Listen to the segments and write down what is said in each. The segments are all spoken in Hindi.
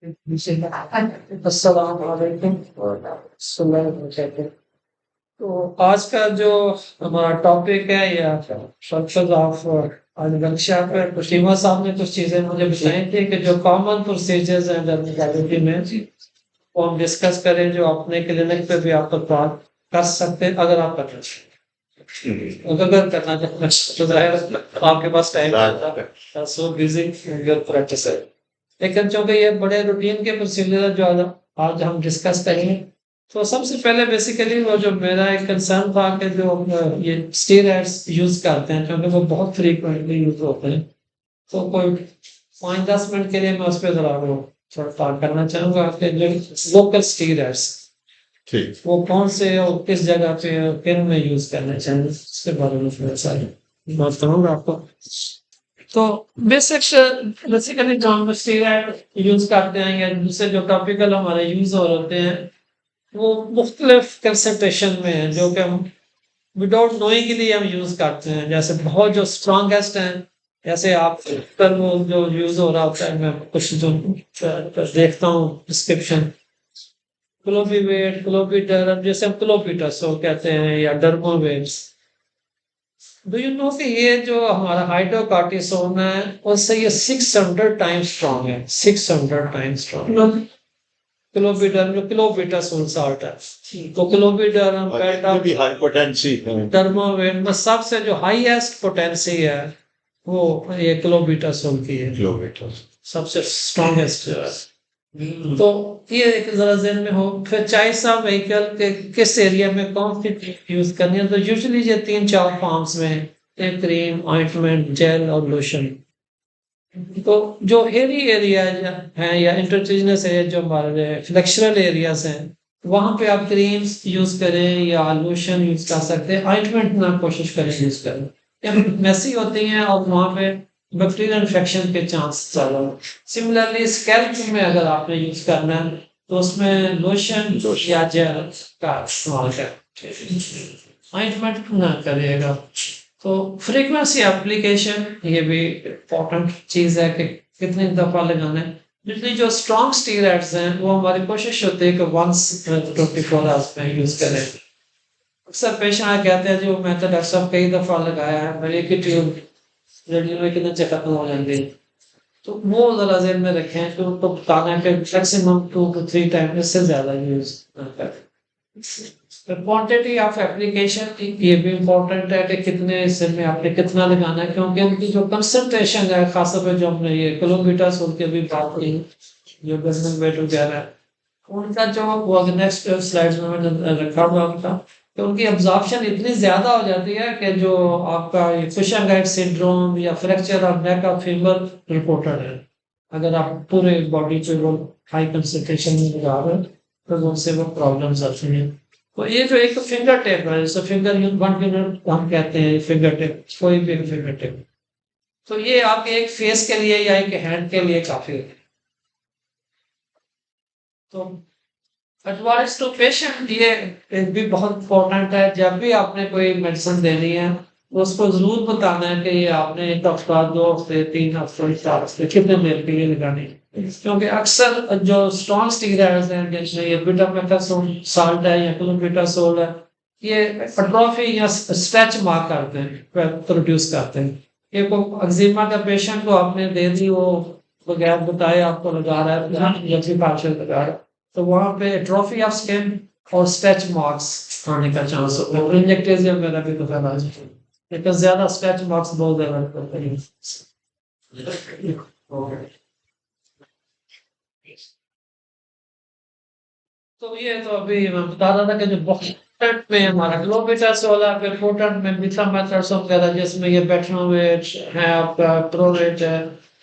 अस्सलाम वालेकुम वरहमतुल्लाहि। तो आज का जो हमारा टॉपिक है या पर्पज ऑफ आज वर्कशॉप है, तो शीमा साहब ने कुछ चीजें मुझे बताई थी कि जो कॉमन प्रोसीजर्स हैं डर्मेटोलॉजी में वो हम डिस्कस करें, जो अपने क्लिनिक पे भी आप बात कर सकते हैं अगर आप करना चाहें। अगर करना चाहते हैं तो जाहिर है आपके पास टाइम है, सो बिजी योर प्रैक्टिस है। लेकिन चूंकि ये बड़े रूटीन के प्रोसीजर जो आज हम डिस्कस करेंगे, तो सबसे पहले बेसिकली वो जो मेरा एक कंसर्न था कि जो ये स्टेरॉइड्स यूज करते हैं, क्योंकि वो बहुत फ्रीक्वेंटली यूज होते हैं, तो कोई 5-10 मिनट के लिए मैं उस पर जरा वो थोड़ा बात करना चाहूंगा कि जो लोकल स्टेरॉइड्स ठीक वो कौन से और किस जगह पे और किन में यूज करना चाहिए, इसके बारे में थोड़ा सा बात करूंगा आपको। तो बेसिकली जो हम स्टेरॉइड यूज करते हैं या दूसरे जो टॉपिकल हमारे यूज हो होते हैं, वो मुख्तलिफ कंसंट्रेशन में है, जो कि हम विदाउट नोइंगली हम यूज करते हैं। जैसे बहुत जो स्ट्रॉन्गेस्ट हैं, जैसे आप कल वो जो यूज हो रहा होता है, मैं कुछ जो देखता हूँ डिस्क्रिप्शन, क्लोबिवेट, क्लोबिडर्म, जैसे हम क्लोबिटासोल कहते हैं या डर्मोवेट्स। डू यू नो कि ये जो हमारा हाइड्रोकॉर्टिसोन है उससे ये 600 टाइम्स स्ट्रॉन्ग है, 600 टाइम्स स्ट्रॉन्ग। क्लोबिडर्म जो क्लोबिटासोल साल्ट है, तो क्लोबिडर्म भी हाई पोटेंसी है। डर्मोवेट में सबसे जो हाईएस्ट पोटेंसी है वो ये क्लोबिटासोल की है, किलोमीटर सबसे स्ट्रॉन्गेस्ट जो है। तो ये एक जरा ज़हन में हो। फिर चॉइस ऑफ व्हीकल के किस एरिया में कौन सी यूज करनी है, तो यूजुअली ये 3-4 फॉर्म्स में है, क्रीम, ऑइंटमेंट, जेल और लोशन। तो जो हेरी एरिया है या इंटरचिजनस एरिया, जो हमारे फ्लेक्सुरल एरियाज हैं, वहां पे आप क्रीम्स यूज करें या लोशन यूज कर सकते हैं। ऑइंटमेंट ना कोशिश करें यूज करें, या मैसी होती हैं और वहां पे बैक्टीरियल इन्फेक्शन के चांस ज्यादा हो। सिमिलरली स्कैल्प में अगर आपने यूज करना है तो उसमें लोशन या जेल का इस्तेमाल करें, ऑइंटमेंट ना करिएगा। तो फ्रीक्वेंसी एप्लीकेशन ये भी इम्पोर्टेंट चीज है कि कितनी दफा लगाना है। जितनी जो स्ट्रॉन्ग स्टीरॉइड्स हैं वो हमारी कोशिश होती है कि वंस 24 आवर्स में यूज करें। अक्सर पेशेंट कहते हैं जो मैं तो डॉक्टर साहब कई दफा लगाया है, मेरी एक ट्यूब रेडियो में कितने चेक खत्म हो जाती है। तो वो जरा ज़हन में रखें कि उनको बताना है कि मैक्सिमम 2 to 3 टाइम इससे ज्यादा यूज ना करें। क्वांटिटी ऑफ एप्लीकेशन ये भी इम्पोर्टेंट है कि कितने हिस्से में आपने कितना लगाना है, क्योंकि उनकी जो कंसंट्रेशन है, खासतौर पर जो हमने ये किलोमीटर की भी बात की, जो गजनल वेट वगैरह है, उनका जो वो नेक्स्ट स्लाइड में मैंने रखा हुआ उनका, कि उनकी अब्जॉर्प्शन इतनी ज्यादा हो जाती है कि जो आपका फिशर सिंड्रोम या fracture of neck of fever reported है। अगर आप पूरे बॉडी पे वो हाई कंसंट्रेशन में लगा रहे हैं तो उनसे वो प्रॉब्लम्स आती हैं। तो ये जो एक फिंगर टेप है, जैसे फिंगर वन फिंगर हम कहते हैं, फिंगर टेप, कोई भी फिंगर टेप, तो ये आपके एक फेस के लिए या एक हैंड के लिए काफी है। तो एडवाइस टू पेशेंट ये भी बहुत इंपॉर्टेंट है। जब भी आपने कोई मेडिसिन देनी है तो उसको जरूर बताना है कि ये आपने 1 हफ्ता, 2 हफ्ते, 3 हफ्ते, 4 हफ्ते कितने देर के लिए लगानी है। क्योंकि अक्सर जो स्ट्रॉन्ग स्टीरॉइड्स हैं, जैसे ये बीटामेथासोल साल्ट है या क्लोबेटासोल है, ये एट्रोफी या स्ट्रेच मार्क करते हैं, प्रोड्यूस करते हैं। ये को एक्जिमा का पेशेंट को आपने दे दी, वो बगैर बताए आपको लगा रहा है, जबकि पार्शियल लगा रहा है, तो वहां पे ट्रॉफी ऑफ स्किन और स्ट्रेच मार्क्स आने का चांस होता है। इंजेक्टेज मेरा भी पता ना, लेकिन ज्यादा स्ट्रेच मार्क्स बहुत ज्यादा करते हैं। तो ये तो अभी मैं बता रहा था कि जो पोटेंट में हमारा क्लोबेटासोल है, फिर पोटेंट में बीटामेथासोल वगैरह, जिसमें ये बेटनोवेट है, आपका प्रोवेट है,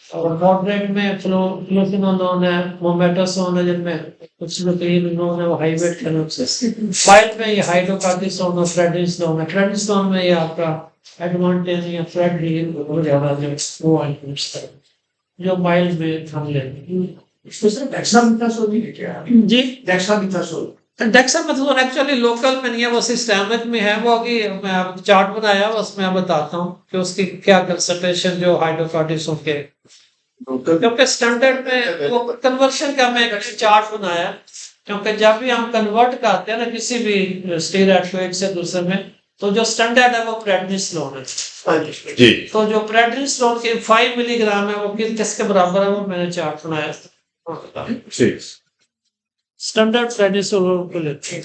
और मॉडरेट में फ्लोफिनोलोन है, मोमेटासोन है, जिनमें कुछ लुपिनोन है वो हाई वेट के रूप से। माइल्ड में ये हाइड्रोकार्टिसोन और फ्रेडनिसोन है। फ्रेडनिसोन में ये आपका एडवांटेज या फ्रेडनिल हो ज्यादा जो वो है, जो माइल्ड में हम लेते हैं। इसमें डेक्सामेथासोल भी है क्या? जी, डेक्सामेथासोल डेक्सामेथासोन एक्चुअली लोकल में नहीं है, वो सिस्टेमिक में है। वो अभी मैं आप चार्ट बनाया उसमें मैं बताता हूँ कि उसकी क्या कंसंट्रेशन जो हाइड्रोकार्टिसोन के क्योंकि स्टैंडर्ड में वो कन्वर्शन का मैं एक चार्ट बनाया, क्योंकि जब भी हम कन्वर्ट करते हैं ना किसी भी स्टीरॉयड को एक से दूसरे में, तो जो स्टैंडर्ड है वो प्रेडनिसोलोन है। जी तो जो प्रेडनिसोलोन के 5 मिलीग्राम है वो किसके बराबर है, वो मैंने चार्ट बनाया। ठीक स्टैंडर्ड प्रेडनिसोलोन को लेते हैं।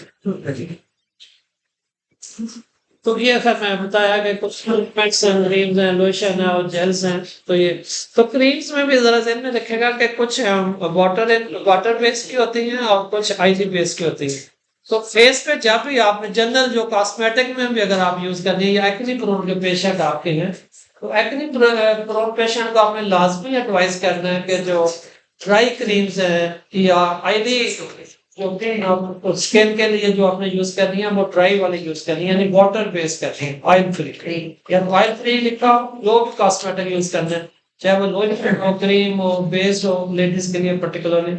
तो ये खैर मैं बताया कि कुछ ट्रीटमेंट्स हैं, क्रीम्स हैं, लोशन है और जेल्स हैं। तो ये तो क्रीम्स में भी जरा ध्यान में रखेगा कि कुछ वाटर बेस्ड की होती हैं और कुछ आईडी बेस्ड की होती हैं। तो फेस पे जब भी आपने जनरल जो कॉस्मेटिक में भी अगर आप यूज करनी है, या एक्ने प्रोन के पेशेंट आपके हैं, तो एक्ने प्रोन पेशेंट को आपने लाजमी एडवाइस करना है कि जो ड्राई क्रीम्स है या आईडी जो स्किन के लिए जो आपने यूज करनी है वो ड्राई वाली यूज करनी है, यानी वाटर बेस्ड करनी है, ऑयल फ्री। या ऑयल फ्री लिखा जो भी कॉस्मेटिक यूज करना है, चाहे वो लोशन हो, क्रीम हो, बेस्ड हो, लेडीज के लिए पर्टिकुलरली,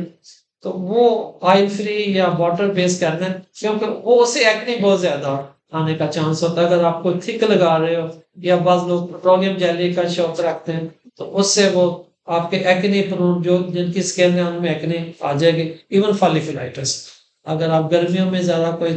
तो वो ऑयल फ्री या वाटर बेस्ड करना है, क्योंकि वो उससे एक्ने बहुत ज्यादा आने का चांस होता है। अगर आपको थिक लगा रहे हो या बाज़ लोग पेट्रोलियम जेली का शौक रखते हैं, तो उससे वो आपके एक्ने प्रोन जो जिनकी स्किन है उनमें एक्ने आ जाएगी। इवन फॉलिकुलाइटिस, अगर आप गर्मियों में ज्यादा कोई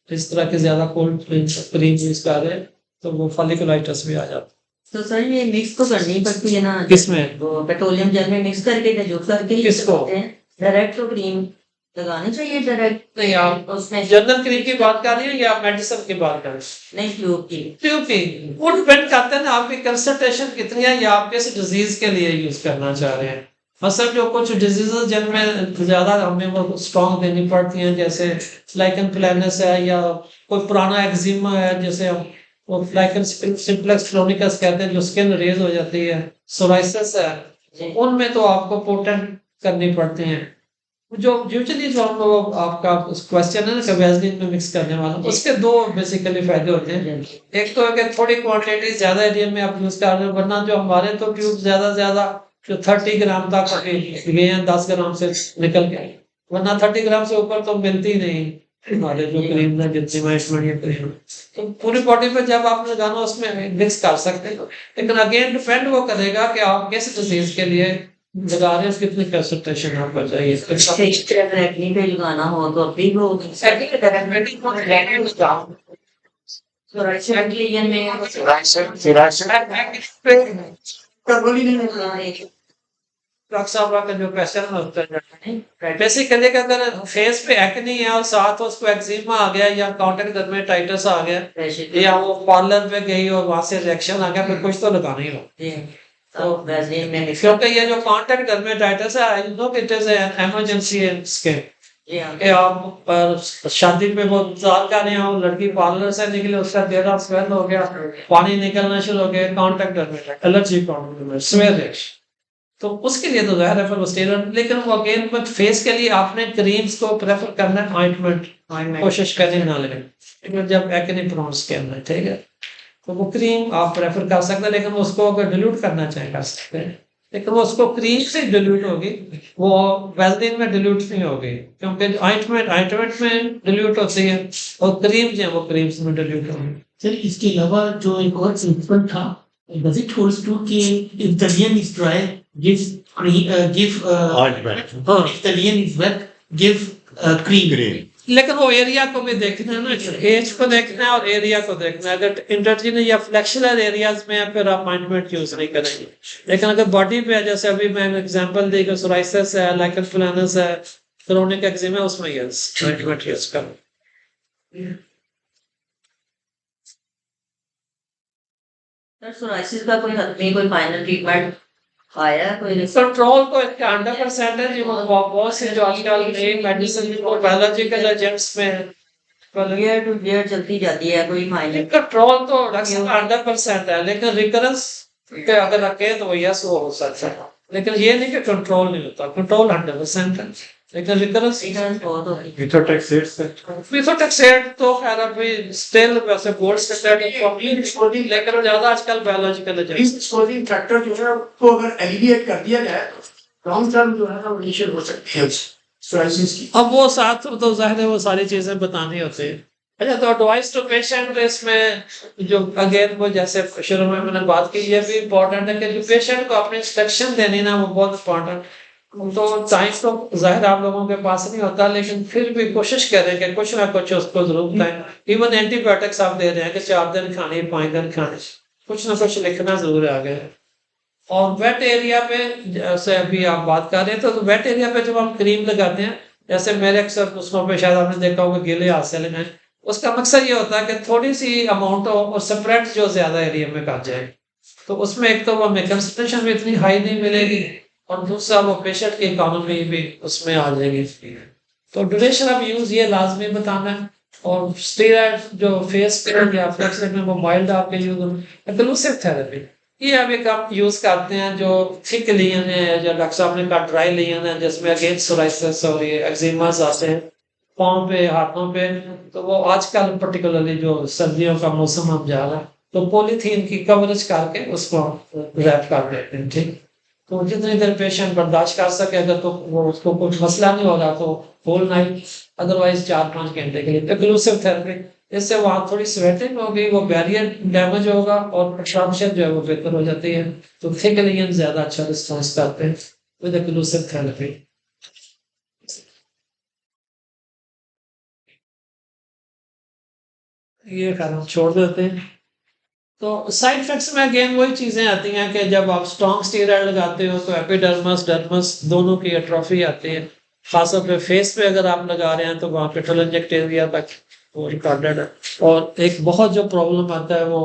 इस तरह के ज्यादा कोल्ड क्रीम यूज कर रहे हैं तो वो फॉलिकुलाइटिस भी आ जाता तो सर ये मिक्स तो करनी पड़ती है ना, है। किसमें? वो पेट्रोलियम जेल में मिक्स करके या यूज करके ही किसको? करते हैं। डायरेक्ट तो क्रीम लगानी चाहिए डायरेक्ट, नहीं, आप उसमें जनरल क्रीम की बात कर रही हैं या मेडिसिन की बात कर रही हैं? नहीं ट्यूब की। ट्यूब की वो डिपेंड करता है ना आपकी कंसंट्रेशन कितनी है या आप किस डिजीज के लिए यूज करना चाह रहे हैं। मतलब जो कुछ डिजीजेस जिनमें ज्यादा हमें वो स्ट्रॉन्ग देनी पड़ती हैं, जैसे लाइकन प्लानस है या कोई पुराना एक्जिमा है, जैसे हम वो लाइकन सिंप्लेक्स क्रोनिकस कहते हैं, जो स्किन रेज हो जाती है, सोराइसिस है, उनमें तो आपको पोटेंट करनी पड़ती हैं। जो यूजुअली जो हम लोग आपका क्वेश्चन है ना कि वैसलीन में मिक्स करने वाला, उसके दो बेसिकली फायदे होते हैं। एक तो है कि थोड़ी क्वांटिटी ज्यादा एरिया में आप यूज कर रहे हो, वरना जो हमारे तो ट्यूब ज्यादा जो 30 ग्राम तक गए हैं, 10 ग्राम से निकल गए, वरना 30 ग्राम से ऊपर तो मिलती नहीं हमारे जो क्रीम है, जितनी मैशमेंट या क्रीम। तो पूरी बॉडी पे जब आप लगाना उसमें मिक्स कर सकते हो, लेकिन अगेन डिपेंड वो करेगा कि आप किस डिजीज के लिए लगा रहे हैं, कितनी कंसंट्रेशन आपको चाहिए। अगर एक्ने पे लगाना हो तो भी वो सोराइसिस में डॉक्टर साहब का जो क्वेश्चन होता है बेसिकली अगर फेस पे एक्ने है और साथ उसको एक्जिमा आ गया या कॉन्टैक्ट डर्मेटाइटिस आ गया या वो पार्लर पे गई और वहां से रिएक्शन आ गया, फिर कुछ तो लगाना ही हो। तो वैसलीन में क्योंकि ये जो कॉन्टैक्ट डर्मेटाइटिस है, I know it is an emergency in skin कि आप शादी पे वो इंतजार कर रहे हो, लड़की पार्लर से निकले, उसका चेहरा स्वेल हो गया, पानी निकलना शुरू हो गया, contact dermatitis, allergy contact swell reaction, तो उसके लिए तो जाहिर है फिर वो स्टेरॉइड। लेकिन वो अगेन बट फेस के लिए आपने क्रीम्स को प्रेफर करना है, ऑइंटमेंट कोशिश करें ना लें जब एक्ने प्रोन स्किन है, ठीक है। तो वो क्रीम आप प्रेफर कर सकते हैं, लेकिन उसको अगर डिल्यूट करना चाहें कर सकते हैं, लेकिन वो उसको क्रीम से डिल्यूट होगी, वो वैसलीन में डिल्यूट नहीं होगी, क्योंकि ऑइंटमेंट में डिल्यूट होती है और क्रीम जो है वो क्रीम्स में डिल्यूट होगी। सर इसके अलावा जो एक और प्रिंसिपल था, does it holds true कि if the lien is dry give ointment if the lien is wet give cream. green लेकिन वो एरिया को भी देखना है ना, एज को देखना है और एरिया को देखना है। अगर इंटरजिन या फ्लेक्शुलर एरियाज में है फिर आप ऑइंटमेंट यूज नहीं करेंगे, लेकिन अगर बॉडी पे है, जैसे अभी मैंने एग्जांपल दी कि सोराइसिस है, लाइकन प्लानस है, क्रोनिक एक्जिमा है, उसमें यस ऑइंटमेंट यूज करो। सर सोराइसिस का कोई हद में कोई फाइनल ट्रीटमेंट आया कोई कंट्रोल को इसका 100% है जी। वो बहुत से जो आजकल नई मेडिसिन को बायोलॉजिकल एजेंट्स में ईयर टू ईयर चलती जाती है, कोई फाइनल कंट्रोल तो 100% है, लेकिन रिकरेंस के अगर रखे तो यस वो हो सकता है, लेकिन ये नहीं कि कंट्रोल नहीं होता, कंट्रोल 100% है, लेकिन रिकरेंस बहुत होती है। मिथोटेक्सेट तो खैर अभी स्टिल वैसे गोल्ड स्टैंडर्ड है, लेकिन ज्यादा आजकल बायोलॉजिकल एजेंट्स एक्सपोजिंग फैक्टर जो है उसको अगर एलिविएट कर दिया जाए तो लॉन्ग टर्म जो है ना रिलेशन हो सकती है सोराइसिस की। अब वो साथ तो जाहिर है वो सारी चीजें बतानी होती है। अच्छा, तो एडवाइस टू पेशेंट इसमें जो अगेन वो जैसे शुरू में मैंने बात की, ये भी इम्पोर्टेंट है कि जो पेशेंट को अपनी इंस्ट्रक्शन देनी ना, वो बहुत इम्पोर्टेंट। तो टाइम तो जाहिर आप लोगों के पास नहीं होता, लेकिन फिर भी कोशिश करें कि कुछ ना कुछ उसको जरूर बताएं। इवन एंटीबायोटिक्स आप दे रहे हैं कि 4 दिन खानी, 5 दिन खानी, कुछ ना कुछ लिखना जरूर है आगे। और वेट एरिया पे जैसे अभी आप बात कर रहे थे, तो वेट एरिया पे जब हम क्रीम लगाते हैं, जैसे मेरे अक्सर दूसरों पे शायद आपने देखा होगा गीले हाथ से लगाएं, उसका मकसद ये होता है कि थोड़ी सी अमाउंट हो और स्प्रेड जो ज्यादा एरिया में कर जाए। तो उसमें एक तो वो कंसंट्रेशन भी इतनी हाई नहीं मिलेगी, और दूसरा वो पेशेंट की इकोनॉमी भी उसमें आ जाएगी। तो ड्यूरेशन ऑफ यूज ये लाजमी बताना है। और स्टेरॉइड जो फेस पे या फ्लेक्स में वो माइल्ड आपके यूज, एक्लूसिव थेरेपी ये अभी कम यूज करते हैं, जो थिक लियन है, जो डॉक्टर साहब ने कहा ड्राई लियन है, जिसमें अगेन सोराइसिस और ये एक्जिमास आते हैं पाँव पे, हाथों पे। तो वो आजकल पर्टिकुलरली जो सर्दियों का मौसम हम जा रहा है, तो पॉलीथीन की कवरेज करके उसको रैप कर देते हैं, ठीक। तो जितनी देर पेशेंट बर्दाश्त कर सके, अगर तो वो उसको कुछ मसला नहीं हो रहा तो होल नाइट, अदरवाइज 4-5 घंटे के लिए एक्लूसिव थेरेपी। इससे वहाँ थोड़ी स्वेटिंग होगी, वो बैरियर डैमेज होगा और अब्जॉर्प्शन जो है वो बेहतर हो जाती है। तो थिक लियन ज्यादा अच्छा रिस्पॉन्स करते हैं विद एक्लूसिव थेरेपी। ये कारण छोड़ देते हैं। तो साइड इफेक्ट्स में अगेन वही चीजें आती हैं कि जब आप स्ट्रॉन्ग स्टेरॉइड लगाते हो तो एपिडर्मस डर्मस दोनों की एट्रोफी आती है। खासतौर पे फेस पे अगर आप लगा रहे हैं तो वहाँ पे टेलेंजेक्ट एरिया तक वो रिकॉर्डेड है। और एक बहुत जो प्रॉब्लम आता है वो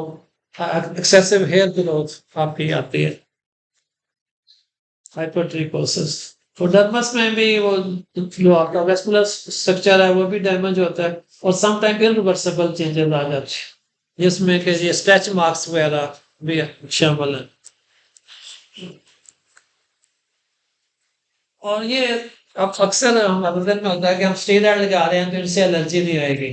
एक्सेसिव हेयर ग्रोथ आपकी आती है, हाइपरट्रिकोसिस। तो डर्मस में भी वो जो आपका वेस्कुलर स्ट्रक्चर है वो भी डैमेज होता है, और समटाइम इरिवर्सिबल चेंजेस आ जाते हैं, जिसमें कि ये स्ट्रेच मार्क्स वगैरह भी शामिल है। और ये अब अक्सर हमारे दिन में होता है कि हम स्टेरॉइड लगा रहे हैं तो इनसे एलर्जी नहीं रहेगी।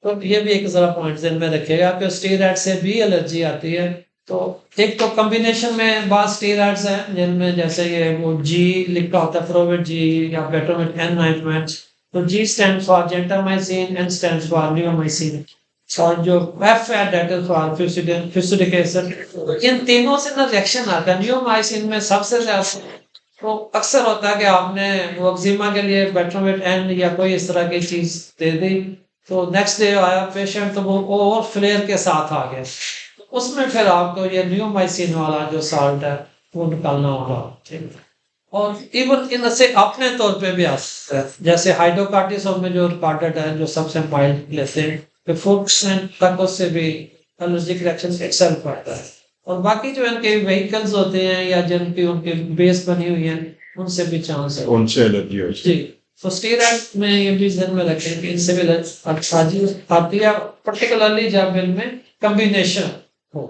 तो ये भी एक जरा पॉइंट ध्यान में रखिएगा कि स्टेरॉइड से भी एलर्जी आती है। तो एक तो कॉम्बिनेशन में बाद स्टेरॉइड्स हैं जिनमें जैसे ये वो जी लिखा होता है, प्रोविट जी या बेटोमेट एन नाइट्रोमेट। तो G stand for gentamicin, N stand for neomycin, और जो एफ है that is for fusidic acid. इन तीनों से ना रिएक्शन आता है। नियोमाइसिन में सबसे ज्यादा तो अक्सर होता है कि आपने वो एक्जिमा के लिए बेटोमेट एन या कोई इस तरह की चीज दे दी, तो नेक्स्ट डे आया पेशेंट तो वो और फ्लेयर के साथ आ गया, तो उसमें फिर आपको ये नियोमाइसिन वाला जो साल्ट है वो निकालना होगा, ठीक है। और इवन इनसे अपने तौर पे भी आ सकता है, जैसे हाइड्रोकार्टिसोन में जो रिकॉर्डेड है जो सबसे माइल्ड लेते हैं, तो 4% तक उससे भी एलर्जिक रिएक्शन एक्सेप्ट करता है। और बाकी जो इनके व्हीकल्स होते हैं या जिनकी उनकी बेस बनी हुई है उनसे भी चांस है। उनसे एलर्जी हो जी। तो स्टेरॉइड में ये भी ध्यान में रखें कि इनसे भी एलर्जी आती है, पर्टिकुलरली जब इनमें कॉम्बिनेशन हो।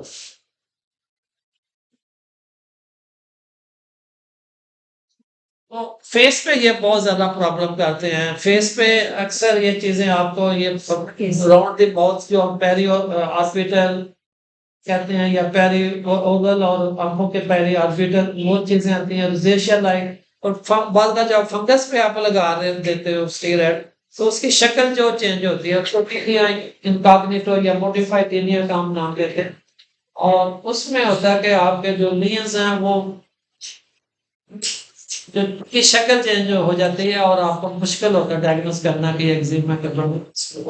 तो फेस पे ये बहुत ज्यादा प्रॉब्लम करते हैं। फेस पे अक्सर ये चीजें आपको ये राउंड द माउथ जो हम पेरी ऑर्बिटल कहते हैं या पेरी ओवल, और आंखों के पेरी ऑर्बिटल वो चीजें आती हैं, रोजेशिया लाइट। और बाद का जब फंगस पे आप लगा रहे देते हो स्टेरॉइड, तो उसकी शक्ल जो चेंज होती है, छोटी इनकॉग्निटो या मॉडिफाइड टेनिया का हम नाम देते हैं। और उसमें होता है कि आपके जो लियंस हैं वो की शक्ल चेंज हो जाती है, और आपको मुश्किल होता है डायग्नोस करना कि एक्जिमा के प्रॉब्लम,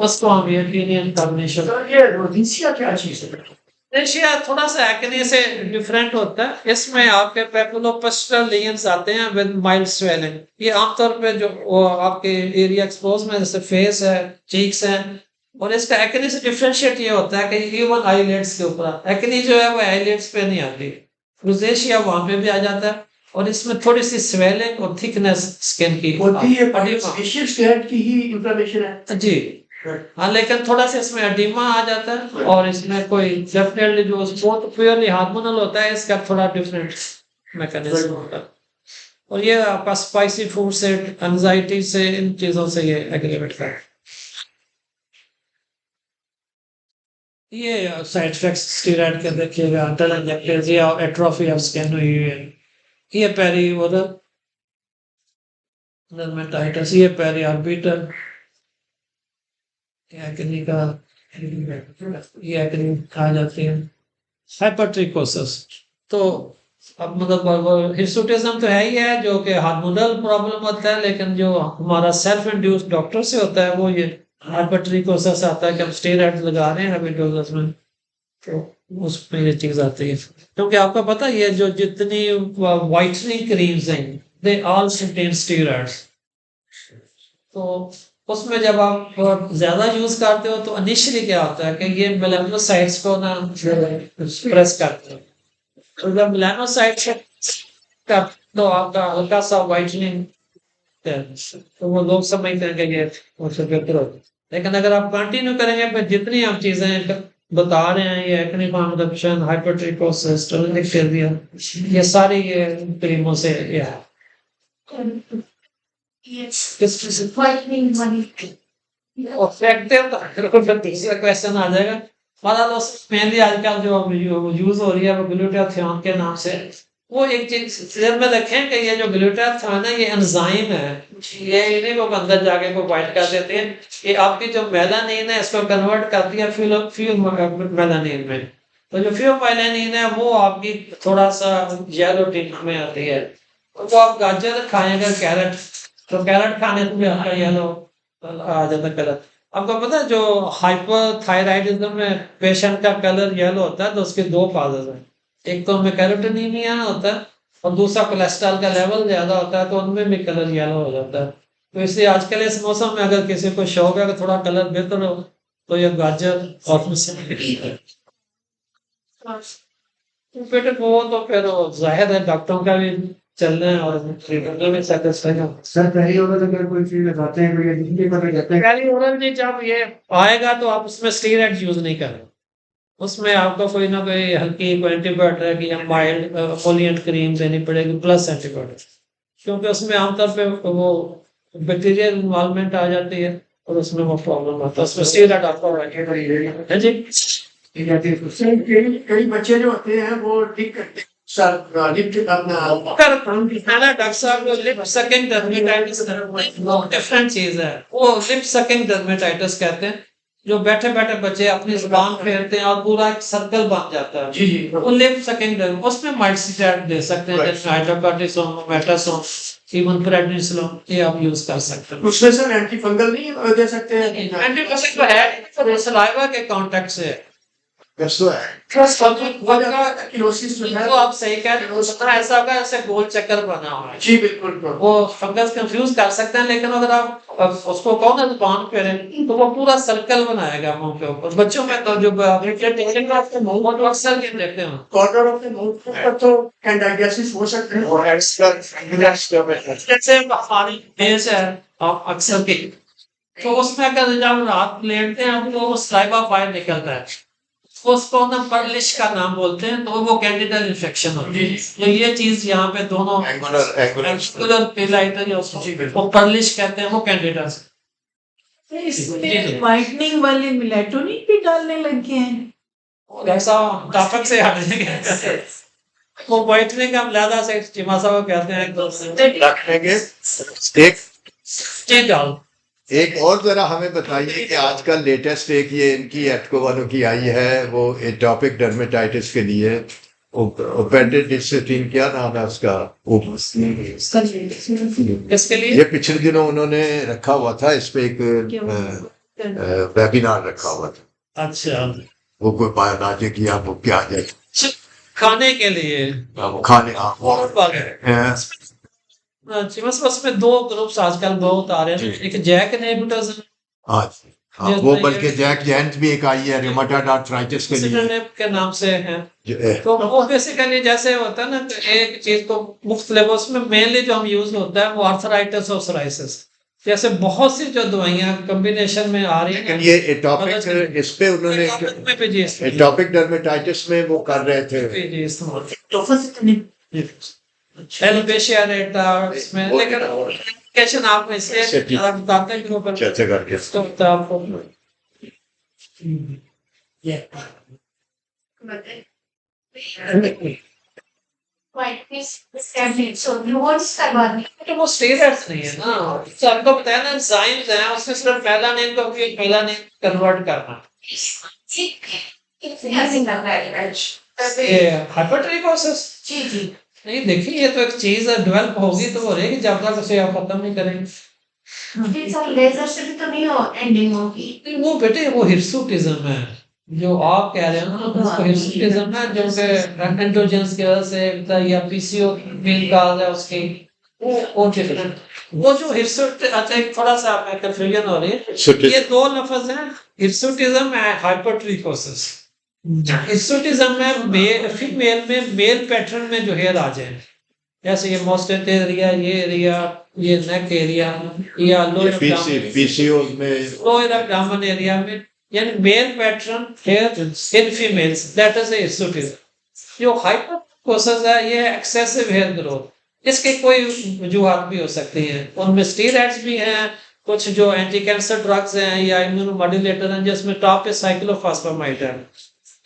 उसको हम ये टीनियन कॉम्बिनेशन। ये रोडिसिया क्या चीज है? एशिया थोड़ा सा एक्ने से डिफरेंट होता है। इसमें आपके पेपुलोपस्टल लीजन्स आते हैं विद माइल्ड स्वेलिंग। ये आमतौर पे जो वो आपके एरिया एक्सपोज में जैसे फेस है, चीक्स है। और इसका एक्ने से डिफरेंशिएट ये होता है कि इवन आईलिड्स के ऊपर एक्ने जो है वो आईलिड्स पे नहीं आती, रोजेशिया वहां पे भी आ जाता है। और इसमें थोड़ी सी स्वेलिंग और थिकनेस स्किन की होती है, एडिमा। फेशियल स्टेरॉइड की ही इंफ्लेमेशन है। जी हाँ, लेकिन थोड़ा सा इसमें एडिमा आ जाता है, और इसमें कोई डेफिनेटली जो बहुत प्योरली हार्मोनल होता है, इसका थोड़ा डिफरेंट मैकेनिज्म होता है। और ये आपका स्पाइसी फूड से, एंजाइटी से, इन चीजों से ये एग्रीवेट करता है। ये साइड इफेक्ट्स स्टेरॉइड के देखिएगा, टेलेंजेक्टेसिया और एट्रोफी ऑफ स्किन हुई है। ये पेरी ओरल डर्मेटाइटिस, ये पेरी ऑर्बिटल, एक्ने का ये एक्ने कहा जाती है हाइपरट्रिकोसिस। तो अब मतलब हिस्टोटिज्म तो है ही है जो कि हार्मोनल प्रॉब्लम होता है, लेकिन जो हमारा सेल्फ इंड्यूस्ड डॉक्टर से होता है वो ये हाइपरट्रिकोसिस आता है कि हम स्टेरॉइड लगा रहे हैं अभी डोजेस में, तो उसमें ये चीज आती है। क्योंकि आपको पता है ये जो जितनी वाइटनिंग क्रीम्स हैं दे ऑल कंटेन स्टेरॉइड्स। तो उसमें जब आप ज्यादा यूज करते हो तो इनिशियली क्या होता है कि ये मेलानोसाइट्स को ना प्रेस करते हैं। तो जब मेलानोसाइट्स का तो आपका हल्का सा वाइटनिंग है, तो वो लोग समझते हैं कि ये उससे बेहतर होता है। लेकिन अगर आप कंटिन्यू करेंगे फिर जितनी आप चीजें बता रहे हैं ये एक्ने फार्म रिडक्शन, हाइपरट्रिकोसिस, टर्निक फेलियर, ये सारी ये क्रीमों से ये है। और इफेक्टिव तो तीसरा क्वेश्चन आ जाएगा। हमारा तो मेनली आजकल जो यूज हो रही है वो ग्लूटाथियोन के नाम से। वो एक चीज ध्यान में रखें कि ये जो ग्लूटाथियोन है ये एंजाइम है, ये इन्हीं को अंदर जाके को बाइट कर देते हैं। ये आपकी जो मेलानिन है इसको कन्वर्ट करती है फ्यूल मेलानिन में। तो जो फ्यूल मेलानिन है वो आपकी थोड़ा सा येलो टिंट में आती है। तो आप गाजर खाएंगे, कैरेट, तो कैरेट खाने से भी आपका येलो आ जाता कलर। आपको पता है जो हाइपरथायराइडिज्म में पेशेंट का कलर येलो होता है तो उसके दो काजेज हैं। एक तो उनमें कैरोटीनीमिया होता है और दूसरा कोलेस्ट्रॉल का लेवल ज्यादा होता है तो उनमें भी कलर येलो हो जाता है। तो इसलिए आजकल इस मौसम में अगर किसी को शौक है कि थोड़ा कलर बेहतर हो तो ये गाजर और बेटे वो तो फिर जाहिर है डॉक्टरों का भी चलना है और ट्रीटमेंट में सेटिस्फाई है। सर पहली ओरल अगर कोई चीज लगाते हैं कोई एडिटिंग पेपर लगाते हैं पहली ओरल जी जब ये आएगा तो आप उसमें स्टीरॉइड यूज नहीं करें। उसमें आपको कोई ना कोई हल्की कोई एंटीबायोटिक या माइल्ड एमोलिएंट क्रीम देनी पड़ेगी प्लस एंटीबायोटिक, क्योंकि उसमें आमतौर पे वो बैक्टीरियल इन्वॉल्वमेंट आ जाती है और उसमें वो प्रॉब्लम आता है। उसमें स्टीरॉइड आपको है जी। ठीक है ठीक है। सर कई कई बच्चे जो होते हैं वो लिख करते हैं सर लिख अपना अगर है ना डॉक्टर साहब लिप सकिंग डर्मेटाइटिस डिफरेंट चीज है। वो लिप सकिंग डर्मेटाइटिस कहते हैं जो बैठे बैठे बच्चे अपनी जुबान फेरते हैं और पूरा एक सर्कल बन जाता है। जी जी वो लिप सकिंग डर्म उसमें माइल्ड दे सकते हैं जैसे हाइड्रोकॉर्टिसोन, मेटासोन, इवन प्रेडनिसोलोन, ये आप यूज कर सकते हैं। उसमें सर एंटी फंगल नहीं दे सकते हैं एंटीबायोटिक तो है पर सलाइवा के कांटेक्ट से है। कैसे है? प्लस किलोसिस जो है वो आप सही कह रहे हो, उसमें ऐसा होगा ऐसे गोल चक्कर बना हुआ है। जी बिल्कुल वो फंगस कंफ्यूज कर सकते हैं, लेकिन अगर आप उसको कहो ना जुबान पे तो वो पूरा सर्कल बनाएगा मुंह के ऊपर। बच्चों में तो जो आपके मुंह में अक्सर ये देखते हैं कॉर्नर ऑफ द माउथ पर तो कैंडाइटिस हो सकते हैं और जैसे हमारी फेस है आप अक्सर की, तो उसमें अगर जब रात लेटते हैं तो वो स्लाइवा फाइल निकलता है, उसको ना पर्लिश का नाम बोलते हैं। तो वो कैंडिडल इन्फेक्शन होती है। तो ये चीज यहाँ पे दोनों एंगुलर पेलाइटर या उसको वो पर्लिश कहते हैं, वो कैंडिडा से। इसमें व्हाइटनिंग वाले मेलाटोनिन भी डालने लगे हैं। और ऐसा टॉपिक से हटेंगे वो व्हाइटनिंग हम ज्यादा से चिमासा को कहते हैं रखेंगे। एक चीज डाल। एक और जरा हमें बताइए कि आजकल लेटेस्ट एक ये इनकी एटकोवानो की आई है वो एटॉपिक डर्मेटाइटिस के लिए ओपेंडिडिक्सिन, क्या नाम है उसका? किसके लिए? ये पिछले दिनों उन्होंने रखा हुआ था, इस पे एक वेबिनार रखा हुआ था। अच्छा, वो कोई बायोलॉजिक या वो क्या है खाने के लिए खाने और वगैरह। बस उसमें दो ग्रुप्स आजकल बहुत आ रहे हैं। एक जैक इनहिबिटर्स वो बल्कि जैक जेंट भी एक आई है रूमेटॉइड आर्थराइटिस के लिए के नाम से है। तो वो बेसिकली जैसे होता है ना एक चीज को मुख्तलिफ उसमें मेनली जो हम यूज होता है वो आर्थराइटिस और सोराइसिस जैसे बहुत सी जो दवाइयां कॉम्बिनेशन में आ रही हैं। लेकिन ये एटॉपिक इस पे उन्होंने एटॉपिक डर्मेटाइटिस में वो कर रहे थे एलोपेशिया रेटा इसमें, लेकिन कैशन आप में से बताते हैं कि वो चर्चा करके तो आपको तो वो स्टेरॉइड्स नहीं है ना, तो आपको बताया ना एंजाइम्स हैं, उसमें सिर्फ मेलानिन को भी मेलानिन कन्वर्ट करना। ये हाइपरट्रिकोसिस जी जी नहीं, देखिए ये तो एक चीज है, डेवलप होगी तो वो रहेगी जब तक उसे आप खत्म नहीं करेंगे। लेजर से भी तो नहीं हो एंडिंग होगी। नहीं, वो बेटे वो हिर्सुटिज्म है जो आप कह रहे हो ना, उसको हिर्सुटिज्म है जो कि एंड्रोजन्स की वजह से होता है, या पीसीओ मेन काज है उसकी, वो डिफरेंट। वो जो हिर्सुट, अच्छा एक थोड़ा सा आप कंफ्यूजन हो रही है, ये दो लफ्ज हैं, हिर्सुटिज्म एंड हाइपरट्रिकोसिस। हिर्सुटिज्म में फीमेल में मेल पैटर्न में जो हेयर आ जाए, जैसे ये मोस्टेट एरिया, ये एरिया, ये नेक एरिया, या लोअर पीसीओ में लोअर एब्डोमेन एरिया में, यानी male pattern here in females, that is hirsutism. जो हाइपरट्रिकोसिस है ये एक्सेसिव हेयर ग्रोथ, इसके कोई वजूहत भी हो सकती हैं, उनमें स्टेरॉइड्स भी हैं, कुछ जो एंटी कैंसर ड्रग्स हैं या इम्यूनोमोड्यूलेटर हैं, जिसमें टॉप पे साइक्लोफॉस्फेमाइड है,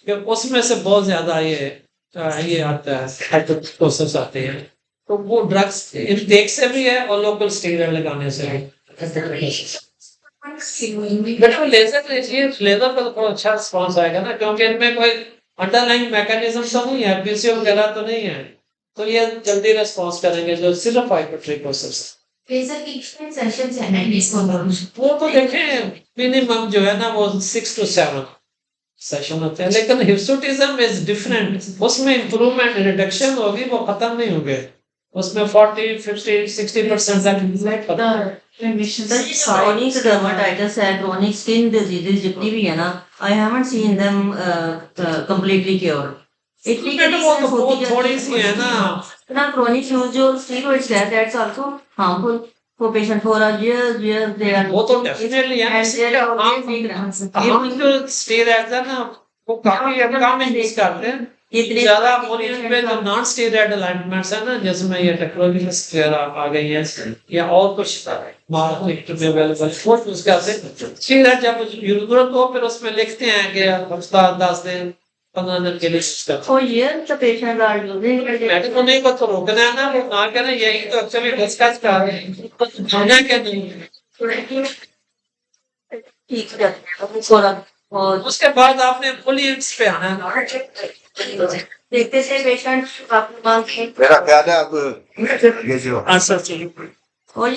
कि उसमें से बहुत ज्यादा ये आता है, हाइपरट्रिकोसिस आते हैं। तो वो ड्रग्स इनटेक से भी है और लोकल स्टेरॉइड लगाने से भी। बेटा लेजर लीजिए, लेजर का तो बहुत अच्छा रिस्पॉन्स आएगा ना, क्योंकि इनमें कोई अंडरलाइंग मैकेनिज्म तो नहीं है, पीसीओ वगैरह तो नहीं है, तो ये जल्दी रिस्पॉन्स करेंगे जो सिर्फ हाइपरट्रिकोसिस। लेजर की कितने सेशंस हैं ना इसको? वो तो देखें मिनिमम जो है ना वो 6 to 7 सेशन होते हैं, लेकिन हिर्सुटिज्म इज डिफरेंट, उसमें इंप्रूवमेंट रिडक्शन होगी, वो खत्म नहीं होंगे, उसमें 40, 50, 60% तक क्रोनिक डर्माटाइटिस है, क्रोनिक स्किन डिजीजेस जितनी भी है ना, I haven't seen them completely cure. वो थोड़ी सी है ना, क्रोनिक यूज जो स्टेरॉइड्स है, that's also harmful for patient for years they are वो तो डेफिनेटली है, and they are always being हम जो स्टेरॉइड्स है ना वो काफी कम यूज करते हैं, इतने ज्यादा मोनियन पे जो नॉन स्टेरॉइड अलाइनमेंट्स है ना, जिसमें ये टेक्नोलॉजी आ गई है या और कुछ मार्केट में अवेलेबल, वो यूज करते हैं। स्टेरॉइड जब जरूरत हो फिर उसमें लिखते हैं कि हफ्ता 10 दिन 15 दिन के लिए यूज करते हैं। for years the patients are using मैंने तो नहीं को तो रोकना है ना, वो ना करें, यही तो एक्चुअली डिस्कस कर रहे हैं, खाना क्या नहीं। ठीक है थोड़ा, और उसके बाद आपने एम्बुलेंस पे आना है। देखते थे पेशेंट आपके पास मेरा ख्याल है अब ये जो और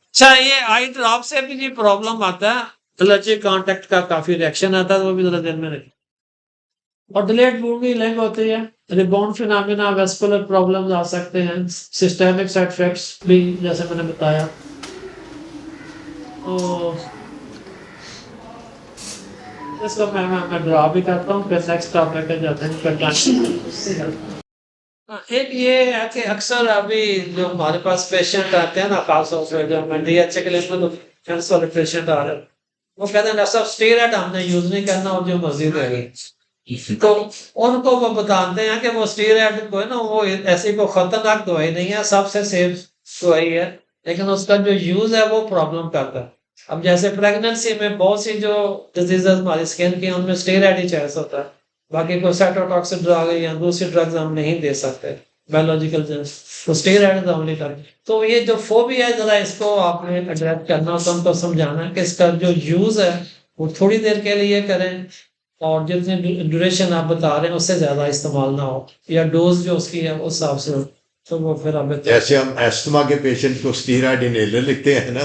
अच्छा ये आई ड्रॉप से भी जी प्रॉब्लम आता है, एलर्जिक कांटेक्ट का काफी रिएक्शन आता है, वो भी जरा ध्यान में रखें। और डिलेड बूमिंग होती है, रिबाउंड फिनोमेना, वेस्कुलर प्रॉब्लम्स आ सकते हैं, सिस्टेमिक साइड इफेक्ट्स भी जैसे मैंने बताया। तो इसको मैं ड्रॉ भी करता हूँ, फिर नेक्स्ट टॉपिक पे जाते हैं। एक ये है कि अक्सर अभी जो हमारे पास पेशेंट आते हैं ना, खासतौर से जो मैं डीएचए के लिए तो कैंसर वाले पेशेंट आ रहे हैं, वो कहते हैं डॉक्टर साहब स्टेरॉइड हमने यूज नहीं करना और जो मजीद है, तो उनको वो बताते हैं कि वो स्टेरॉइड को है ना, वो ऐसी कोई खतरनाक दवाई नहीं है, सबसे सेफ दवाई है, लेकिन उसका जो यूज है वो प्रॉब्लम करता है। अब जैसे प्रेगनेंसी में बहुत सी जो डिजीजेस हमारी स्किन की, उनमें स्टेरॉइड ही चॉइस होता है, बाकी कोई साइटोटॉक्सिक ड्रग या दूसरी ड्रग्स हम नहीं दे सकते बायोलॉजिकल, तो स्टेरॉइड तो हमने कर। तो ये जो फोबिया है जरा इसको आपने एड्रेस करना, तो उनको समझाना है कि इसका जो यूज है वो थोड़ी देर के लिए करें, और जितनी ड्यूरेशन आप बता रहे हैं उससे ज्यादा इस्तेमाल ना हो, या डोज जो उसकी है उस हिसाब से, तो वो फिर हमें जैसे हम एस्थमा के पेशेंट को स्टीरॉइड इनहेलर लिखते हैं ना,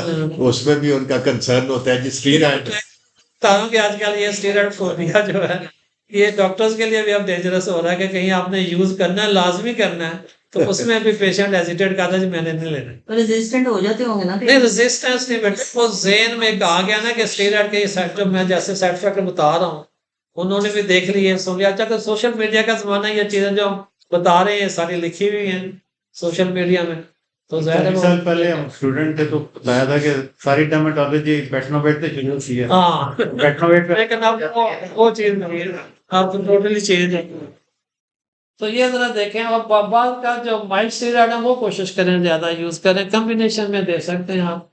उसमें भी उनका कंसर्न होता है जी स्टीरॉइड। बताऊं कि आजकल ये स्टेरॉइड फोबिया जो है ये डॉक्टर्स के लिए भी अब डेंजरस हो रहा है कि कहीं आपने यूज करना है, लाजमी करना है, तो उसमें भी पेशेंट हेजिटेट करता है मैंने नहीं लेना। रेजिस्टेंट हो जाते होंगे ना, नहीं रेजिस्टेंस नहीं बेटे, वो ज़हन में आ गया ना कि स्टेरॉइड के साइड जो मैं जैसे साइड इफेक्ट बता रहा हूँ, उन्होंने भी देख लिया सुन लिया। अच्छा, तो सोशल मीडिया का जमाना, ये चीजें जो बता रहे हैं सारी लिखी हुई हैं सोशल मीडिया में, तो काफी साल पहले हम स्टूडेंट थे तो बताया था कि सारी डर्मेटोलॉजी बैठनोवेट से शुरू हुई है। हाँ बैठनोवेट पे लेकिन अब वो चीज नहीं है, अब तो टोटली चेंज है। तो ये जरा देखें, और बाबा का जो माइल्ड स्टेरॉइड है वो कोशिश करें ज्यादा यूज करें, कॉम्बिनेशन में दे सकते हैं आप।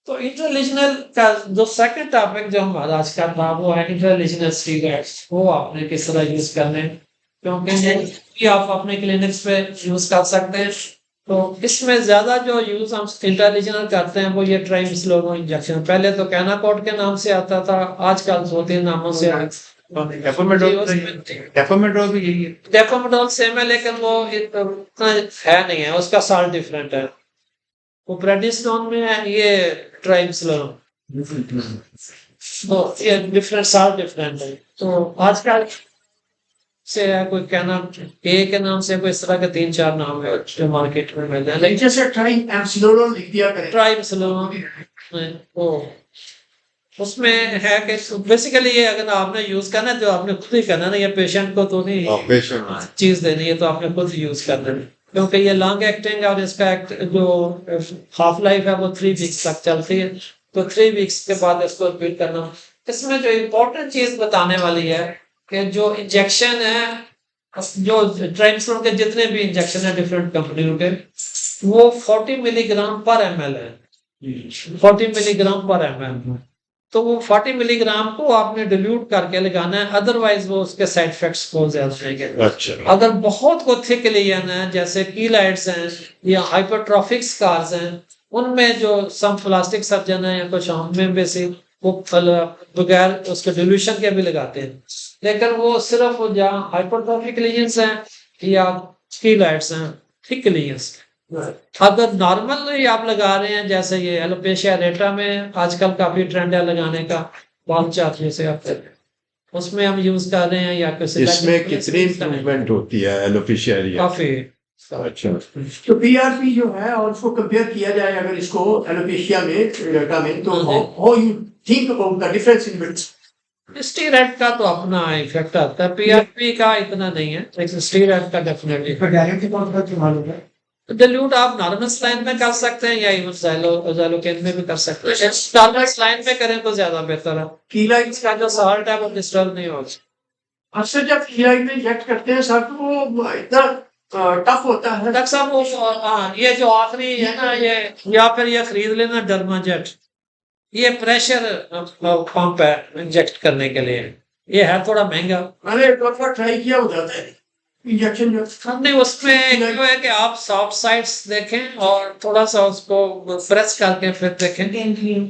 तो इंटरलेशनल का जो सेकंड टॉपिक जो हमारा आज का था वो है इंटरलेशनल स्टेरॉइड्स, वो आपने किस तरह यूज करने। क्योंकि ये भी आप अपने क्लिनिक्स पे यूज कर सकते हैं। तो इसमें ज्यादा जो यूज हम इंटरडिजिनल करते हैं वो ये ट्राइम्सलोनो इंजेक्शन, पहले तो कैनाकोड के नाम से आता था, आजकल 2-3 नामों से डेफोमेड्रोल भी यही है। डेफोमेडोल सेम है, लेकिन वो इतना है नहीं है, उसका साल्ट डिफरेंट है। वो प्रेडिस्टोन में है, ये ट्राइम्सलोनो, तो ये डिफरेंट साल्ट डिफरेंट है। तो आजकल से है कोई कहना ए के नाम से, कोई इस तरह के 3-4 नाम है जो मार्केट में मिलते हैं, लेकिन जैसे ट्राई एम्सिलोन लिख दिया करें। ट्राइम्सलोनो वो उसमें है कि बेसिकली ये अगर आपने यूज करना है तो आपने खुद ही करना है ना, ये पेशेंट को तो नहीं ऑपरेशन चीज देनी है, तो आपने खुद यूज करना है, क्योंकि ये लॉन्ग एक्टिंग और इसका जो हाफ लाइफ है वो 3 वीक्स तक चलती है, तो 3 वीक्स के बाद इसको रिपीट करना। इसमें जो इम्पोर्टेंट चीज बताने वाली है कि जो इंजेक्शन है, जो ट्राइम्सलोन के जितने भी इंजेक्शन है डिफरेंट कंपनियों के, वो 40 मिलीग्राम पर ml है, 40 मिलीग्राम पर ml। तो वो 40 मिलीग्राम को आपने डिल्यूट करके लगाना है, अदरवाइज वो उसके साइड इफेक्ट्स बहुत ज्यादा रहेंगे। अच्छा अगर बहुत को थिक लियन है, जैसे कीलाइड्स हैं या हाइपरट्रॉफिक स्कार्स हैं, उनमें जो सम प्लास्टिक सर्जन है या कुछ होम्योपैथी वो बगैर उसके डिल्यूशन के भी लगाते हैं, लेकिन वो सिर्फ जहाँ हाइपरट्रॉफिक लीजन्स हैं या कीलाइड्स हैं, थिक लीजन्स। अगर नॉर्मल आप लगा रहे हैं, जैसे ये एलोपेशिया रेटा में आजकल काफी ट्रेंड है लगाने का, बाल चाटने से आप उसमें हम यूज कर रहे हैं, या किसी इसमें कितनी इम्प्रूवमेंट होती है एलोपेशिया एरिया? काफी। अच्छा तो पीआरपी जो है और उसको कंपेयर किया जाए अगर इसको एलोपेशिया में डेटा में, तो how you think about the difference in between? Steroid का तो अपना इफेक्ट आता है, पीआरपी का इतना नहीं है, लेकिन स्टीरॉयड का डेफिनेटली। डिल्यूट आप नॉर्मल स्लाइन में कर सकते हैं या इवन ज़ैलोकेन में भी कर सकते हैं, नॉर्मल स्लाइन में करें तो ज्यादा बेहतर है, कीलाइट इसका जो साल्ट है वो डिस्टर्ब नहीं होगा। अक्सर जब कीलाइट में इंजेक्ट करते हैं सर, तो वो इतना टफ होता है। डॉक्टर साहब वो ये जो आखिरी है ना, ये या फिर ये खरीद लेना डर्माजेट, ये प्रेशर पंप है इंजेक्ट करने के लिए, ये है थोड़ा महंगा। मैंने एक बार ट्राई किया, हो जाता है इंजेक्शन जो हमने उसमें जो है कि आप सॉफ्ट साइड्स देखें और थोड़ा सा उसको प्रेस करके फिर देखें,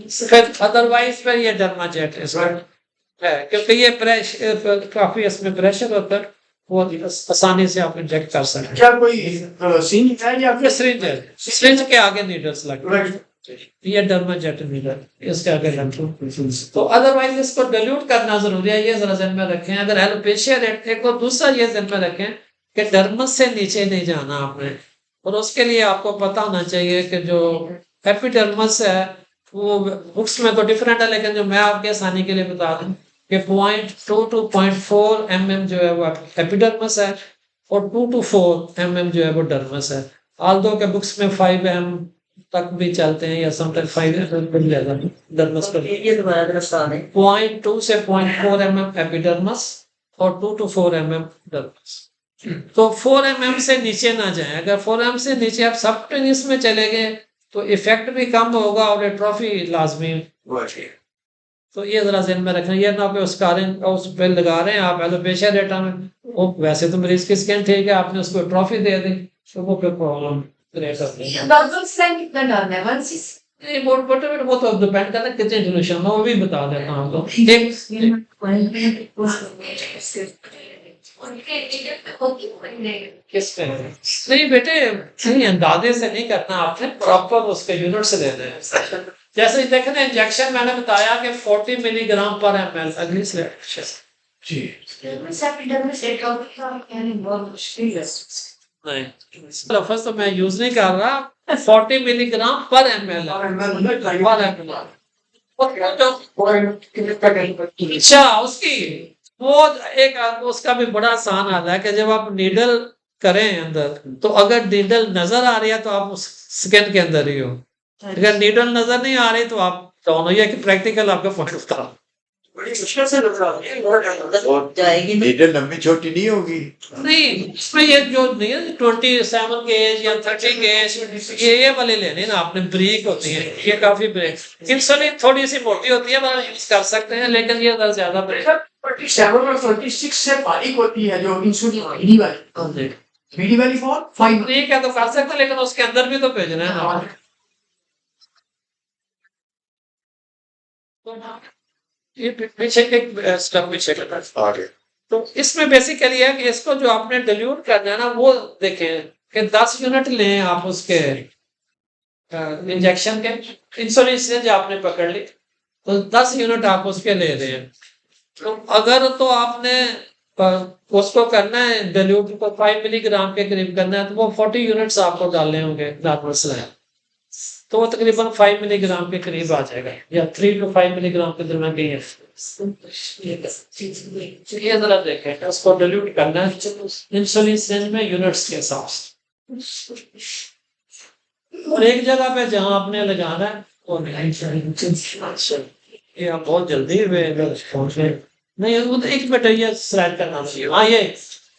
फिर अदरवाइज फिर ये डर्माजेट इसमें है, क्योंकि ये प्रेशर काफी इसमें प्रेशर होता है, वो आसानी से आप इंजेक्ट कर सकते हैं। क्या कोई सीन है या फिर सिरिंज है, सिरिंज के आगे नीडल्स लगते हैं, ये डर्माजेट नीडल इसके आगे लगते हैं। तो अदरवाइज इसको डिल्यूट करना जरूरी है, ये जरा ध्यान में रखें। अगर एलोपेशिया रेट को दूसरा ये ध्यान में रखें कि डर्मस से नीचे नहीं जाना आपने, और उसके लिए आपको पता होना चाहिए कि जो एपिडर्मस है वो बुक्स में तो डिफरेंट है, लेकिन जो मैं आपके आसानी के लिए बता दूं कि 0.2 to 0.4 mm जो है वो एपिडर्मस है, और 2 to 4 mm जो है वो डर्मस है। आल्दो के बुक्स में 5 mm तक भी चलते हैं, या समटाइम 5 mm मिल जाता है डर्मस पर। ये दोबारा दर्शा दें। 0.2 से 0.4 mm एपिडर्मस और 2 to 4 mm डर्मस। तो 4 mm से नीचे ना जाए, अगर 4 mm से नीचे आप सबक्यूटेनियस में चले गए तो इफेक्ट भी कम होगा और एट्रोफी लाजमी। तो ये जरा ज़हन में रखना, ये ना पे उस पे लगा रहे हैं आप एलोपेशिया रेटा में, वो वैसे तो मरीज की स्किन ठीक है, आपने उसको ट्रॉफी दे दी तो वो फिर प्रॉब्लम क्रिएट करती है। डॉक्टर स्लाइन कितना डालना है? 1 cc? नहीं वो तो डिपेंड करता है कितने डिल्यूशन में, वो भी बता देता हूँ आपको। किस पे नहीं बेटे, नहीं अंदाजे से नहीं करना, आपने प्रॉपर उसके यूनिट से लेना है। जैसे देखें ना इंजेक्शन मैंने बताया कि 40 मिलीग्राम पर ml। अगली स्लाइड जी नहीं, लफ्ज तो मैं यूज नहीं कर रहा, 40 मिलीग्राम पर ml अच्छा उसकी वो एक उसका भी बड़ा आसान हाल है कि जब आप नीडल करें अंदर, तो अगर नीडल नजर आ रही है तो आप उस स्किन के अंदर ही हो, अगर नीडल नजर नहीं आ रही तो आप दोनों, ये कि प्रैक्टिकल आपका पॉइंट था। बड़ी मुश्किल से नजर आ रही है। और जाएगी नहीं। नीडल लंबी छोटी नहीं होगी? नहीं इसमें ये जो नहीं है 27 के एज या 30 के एज, ये वाले लेने ना आपने, ब्रेक होती है ये काफी ब्रेक, इंसुलिन थोड़ी सी मोटी होती है, मतलब यूज कर सकते हैं, लेकिन ये ज्यादा ब्रेक 27 और 26 से बारीक होती है जो इंसुलिन बीडी वाली, बीडी वाली फॉर 5 ठीक है तो कर सकते हैं, लेकिन उसके अंदर भी तो भेजना है ना। ये पीछे एक स्टेप पीछे करना है। आगे तो इसमें बेसिकली है कि इसको जो आपने डिल्यूट करना है ना, वो देखें कि 10 यूनिट लें आप उसके इंजेक्शन के, इंसुलिन सिरिंज आपने पकड़ ली तो 10 यूनिट आप उसके ले रहे हैं। तो अगर तो आपने उसको करना है डिल्यूट को 5 मिलीग्राम के करीब करना है तो वो 40 यूनिट्स आपको डालने होंगे नॉर्मल स्लैब, तो वो तकरीबन 5 मिलीग्राम के करीब आ जाएगा या 3 to 5 मिलीग्राम के दरमियान कहीं है। ये जरा देखें, उसको डिल्यूट करना है इंसुलिन सिरिंज में यूनिट्स के हिसाब से, और एक जगह पे जहां आपने लगाना है वो ये आप बहुत जल्दी पहुंच गए। नहीं वो तो एक मिनट ये स्लाइड करना चाहिए। हाँ ये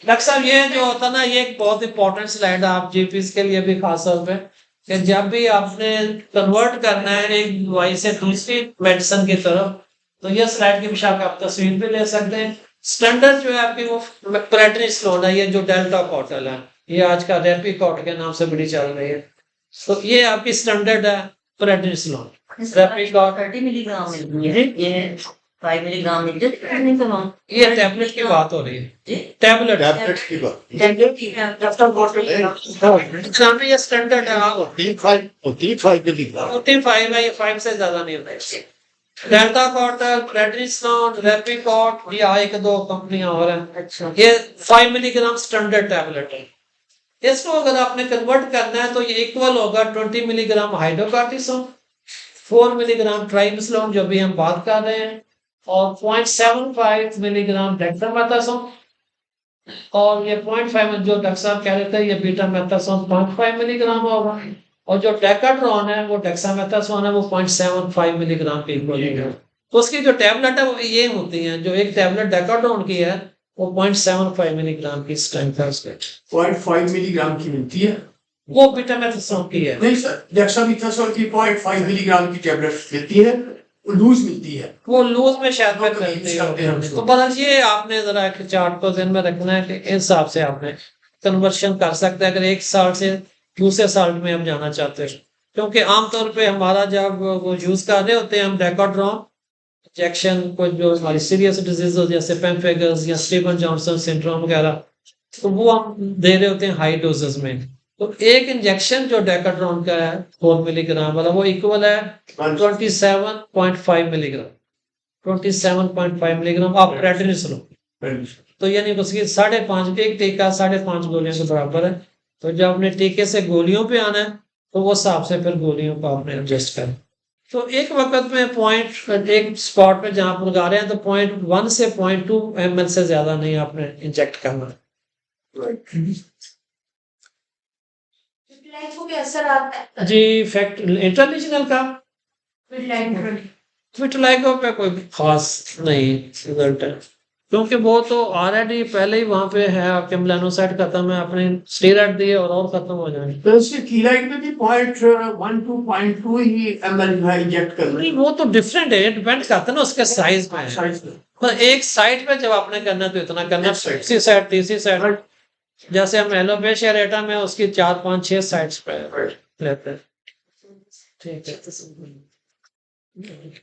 डॉक्टर साहब ये जो होता है ना, ये एक बहुत इंपॉर्टेंट स्लाइड है आप जीपीस के लिए भी खास तौर पे, कि जब भी आपने कन्वर्ट करना है एक दवाई से दूसरी मेडिसिन की तरफ, तो ये स्लाइड के पीछे आप तस्वीर भी ले सकते हैं। स्टैंडर्ड जो है आपकी वो प्रेडनिसोलोन है, ये जो डेल्टा कॉटल है, ये आज का रेपिकॉट के नाम से बड़ी चल रही है, तो ये आपकी स्टैंडर्ड है प्रेडनिसोलोन। रेपिकॉट 30 मिलीग्राम मिलती है, ये 5 मिलीग्राम मिलती है, नहीं करवाऊं ये टैबलेट की बात हो रही है, जी टैबलेट टैबलेट्स की बात टैबलेट की है। एग्जाम में ये स्टैंडर्ड है। हाँ 35 मिलीग्राम 45 है, ये 5 से ज्यादा नहीं होता है। डेल्टा कॉटल, प्रेडनिसोलोन, रेपिकॉट, ये एक दो कंपनियां और हैं। अच्छा ये 5 मिलीग्राम स्टैंडर्ड टैबलेट है। इसको अगर आपने कन्वर्ट करना है तो ये इक्वल होगा 20 मिलीग्राम हाइड्रोकॉर्टिसोन, 4 मिलीग्राम ट्राइमेथासोन जो भी हम बात कर रहे हैं, और 0.75 मिलीग्राम डेक्सामेथासोन, और ये 0.5 जो डॉक्टर साहब कह रहे थे ये बीटा मेथासोन 0.5 मिलीग्राम होगा, और जो डेकाड्रॉन है वो डेक्सामेथासोन है वो 0.75 मिलीग्राम के इक्वल है। तो उसकी जो टैबलेट है वो ये होती है, जो एक टैबलेट डेकाड्रॉन की है वो 0.75 मिलीग्राम की स्ट्रेंथ है उसके, 0.5 मिलीग्राम की मिलती है। वो बीटा मेथासोन की है। नहीं सर, डेक्सामेथासोन की 0.5 मिलीग्राम की टैबलेट मिलती है, लूज मिलती है। वो लूज में शायद वो में तो करते करते हैं हो, उसको। तो बस ये आपने जरा एक चार्ट को ध्यान में रखना है कि इस हिसाब से आपने कन्वर्शन कर सकते हैं अगर एक साल से दूसरे साल में हम जाना चाहते हैं, क्योंकि आमतौर पे हमारा जब वो यूज कर रहे होते हैं हम डेकाड्रॉन इंजेक्शन को, जो हमारी सीरियस डिजीज हो जैसे पेम्फेगस या स्टीवन जॉनसन सिंड्रोम वगैरह, तो वो हम दे रहे होते हैं हाई डोजेस में। तो एक इंजेक्शन जो डेकाड्रॉन का है 4 मिलीग्राम वाला वो इक्वल है 27.5 मिलीग्राम, 27.5 मिलीग्राम आप प्रेडनिसोलोन, तो यानी उसकी 5.5 एक टीका 5.5 गोलियों के बराबर है। तो जब आपने टीके से गोलियों पे आना है तो वो हिसाब से फिर गोलियों को आपने एडजस्ट करें। तो एक वक्त में पॉइंट एक स्पॉट पे जहां आप लगा रहे हैं तो 0.1 से 0.2 ml से ज्यादा नहीं आपने इंजेक्ट करना। लाइफ को भी असर आता है जी फैक्ट इंटरनेशनल का विटिलाइगो पे कोई खास नहीं रिजल्ट है, क्योंकि वो तो ऑलरेडी पहले ही वहां पे है, आपके मेलानोसाइट खत्म है, अपने स्टेरॉइड दिए और खत्म हो जाएंगे। तो इसके कीलाइट में भी 0.1 to 0.2 ही ml जो है इंजेक्ट करना नहीं है। वो तो डिफरेंट है, डिपेंड करता है ना उसके साइज में। साइज में। पर एक साइड पे जब आपने करना है तो इतना करना, एक side। दूसरी साइड तीसरी साइड, जैसे हम एलोपेशिया एरेटा में उसकी 4 5 6 साइड्स पे लेते हैं। ठीक है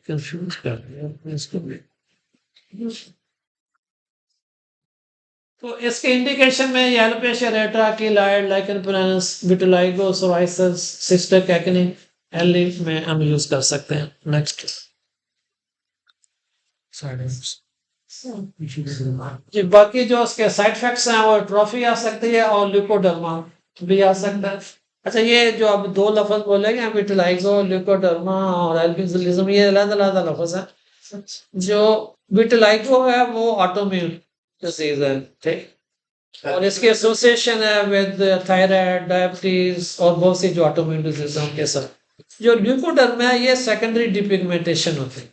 कंफ्यूज कर दिया इसको भी। तो इसके इंडिकेशन में alopecia areata, keloid, lichen planus, vitiligo, psoriasis, cystic acne, LE में हम यूज कर सकते हैं। नेक्स्ट जी बाकी जो उसके साइड इफेक्ट्स हैं वो ट्रॉफी आ सकती है और ल्यूकोडर्मा भी आ सकता है। अच्छा ये जो अब दो लफ्ज बोलेंगे विटिलाइगो, ल्यूकोडर्मा और एल्बिनिज्म, ये अलग-अलग लफ्ज है। जो विटिलाइगो है वो ऑटोइम्यून डिजीज है, ठीक, और इसकी एसोसिएशन है विद थायराइड, डायबिटीज और बहुत सी जो ऑटोइम्यून डिजीजों के साथ। जो ल्यूकोडर्मा है ये सेकेंडरी डिपिगमेंटेशन होती है,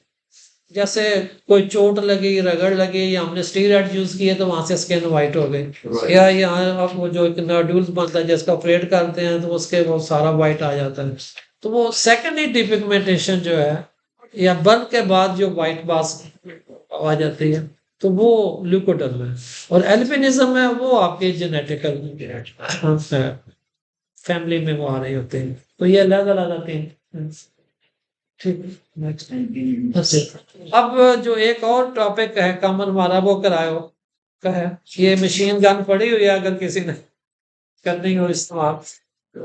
जैसे कोई चोट लगी, रगड़ लगी या हमने स्टीरॉइड यूज किए तो वहां से स्किन वाइट हो गई, या यहाँ अब वो जो एक नोड्यूल्स बनता है जिसका ऑपरेट करते हैं तो उसके वो सारा वाइट आ जाता है। तो वो सेकेंडरी डिपिगमेंटेशन जो है या बर्न के बाद जो वाइट बास आ जाती है तो वो ल्यूकोडर्म है। और एल्बिनिज्म है वो आपके जेनेटिकल फैमिली में वो आ रहे होते हैं। तो ये अलग अलग आते हैं। ठीक, नेक्स्ट। अब जो एक और टॉपिक है कॉमन हमारा वो करायो का है, ये मशीन गन पड़ी हुई है अगर किसी ने करनी हो इस्तेमाल।